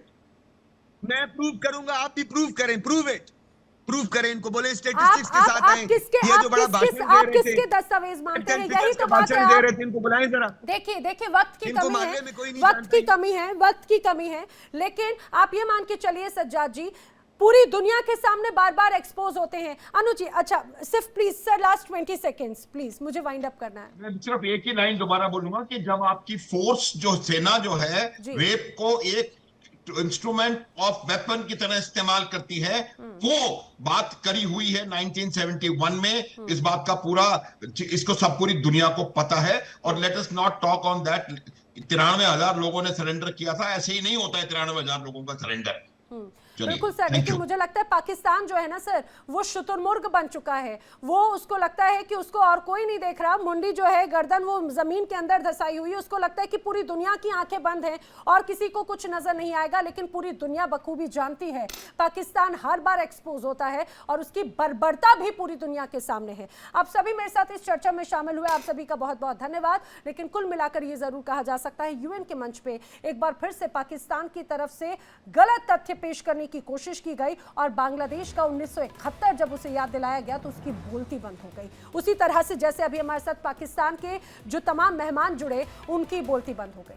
मैं प्रूव करूंगा, आप भी प्रूव करें, प्रूव करें, इनको बोले स्टैटिस्टिक्स के साथ आए। ये जो बड़ा भाषण आप किसके दस्तावेज मांगते हैं? यही तो बात है। दे रहे थे, इनको बुलाएं जरा। देखिए वक्त की कमी है, लेकिन आप ये मान के चलिए सज्जाद जी, पूरी दुनिया के सामने बार बार एक्सपोज होते हैं। अनुज जी, अच्छा सिर्फ please sir last 20 seconds please, मुझे वाइंड अप करना है। मैं सिर्फ एक ही लाइन दोबारा बोलूंगा कि जब आपकी फोर्स जो सेना जो है रेप को एक इंस्ट्रूमेंट ऑफ वेपन की तरह इस्तेमाल करती है, वो बात करी हुई है 1971 में। इस बात का पूरा, इसको सब पूरी दुनिया को पता है। और let us not talk on that. 93,000 लोगों ने सरेंडर किया था, ऐसे ही नहीं होता है 93,000 लोगों का सरेंडर। बिल्कुल सर, लेकिन मुझे लगता है पाकिस्तान जो है ना सर, वो शुतुरमुर्ग बन चुका है। वो उसको लगता है कि उसको और कोई नहीं देख रहा, मुंडी जो है, गर्दन वो जमीन के अंदर धसाई हुई है, उसको लगता है कि पूरी दुनिया की आंखें बंद हैं और किसी को कुछ नजर नहीं आएगा। लेकिन पूरी दुनिया बखूबी जानती है, पाकिस्तान हर बार एक्सपोज होता है और उसकी बर्बरता भी पूरी दुनिया के सामने है। आप सभी मेरे साथ इस चर्चा में शामिल हुए, आप सभी का बहुत बहुत धन्यवाद। लेकिन कुल मिलाकर ये जरूर कहा जा सकता है, यूएन के मंच पे एक बार फिर से पाकिस्तान की तरफ से गलत तथ्य पेश करने की कोशिश की गई और बांग्लादेश का 1971 जब उसे याद दिलाया गया तो उसकी बोलती बंद हो गई। उसी तरह से जैसे अभी हमारे साथ पाकिस्तान के जो तमाम मेहमान जुड़े, उनकी बोलती बंद हो गई।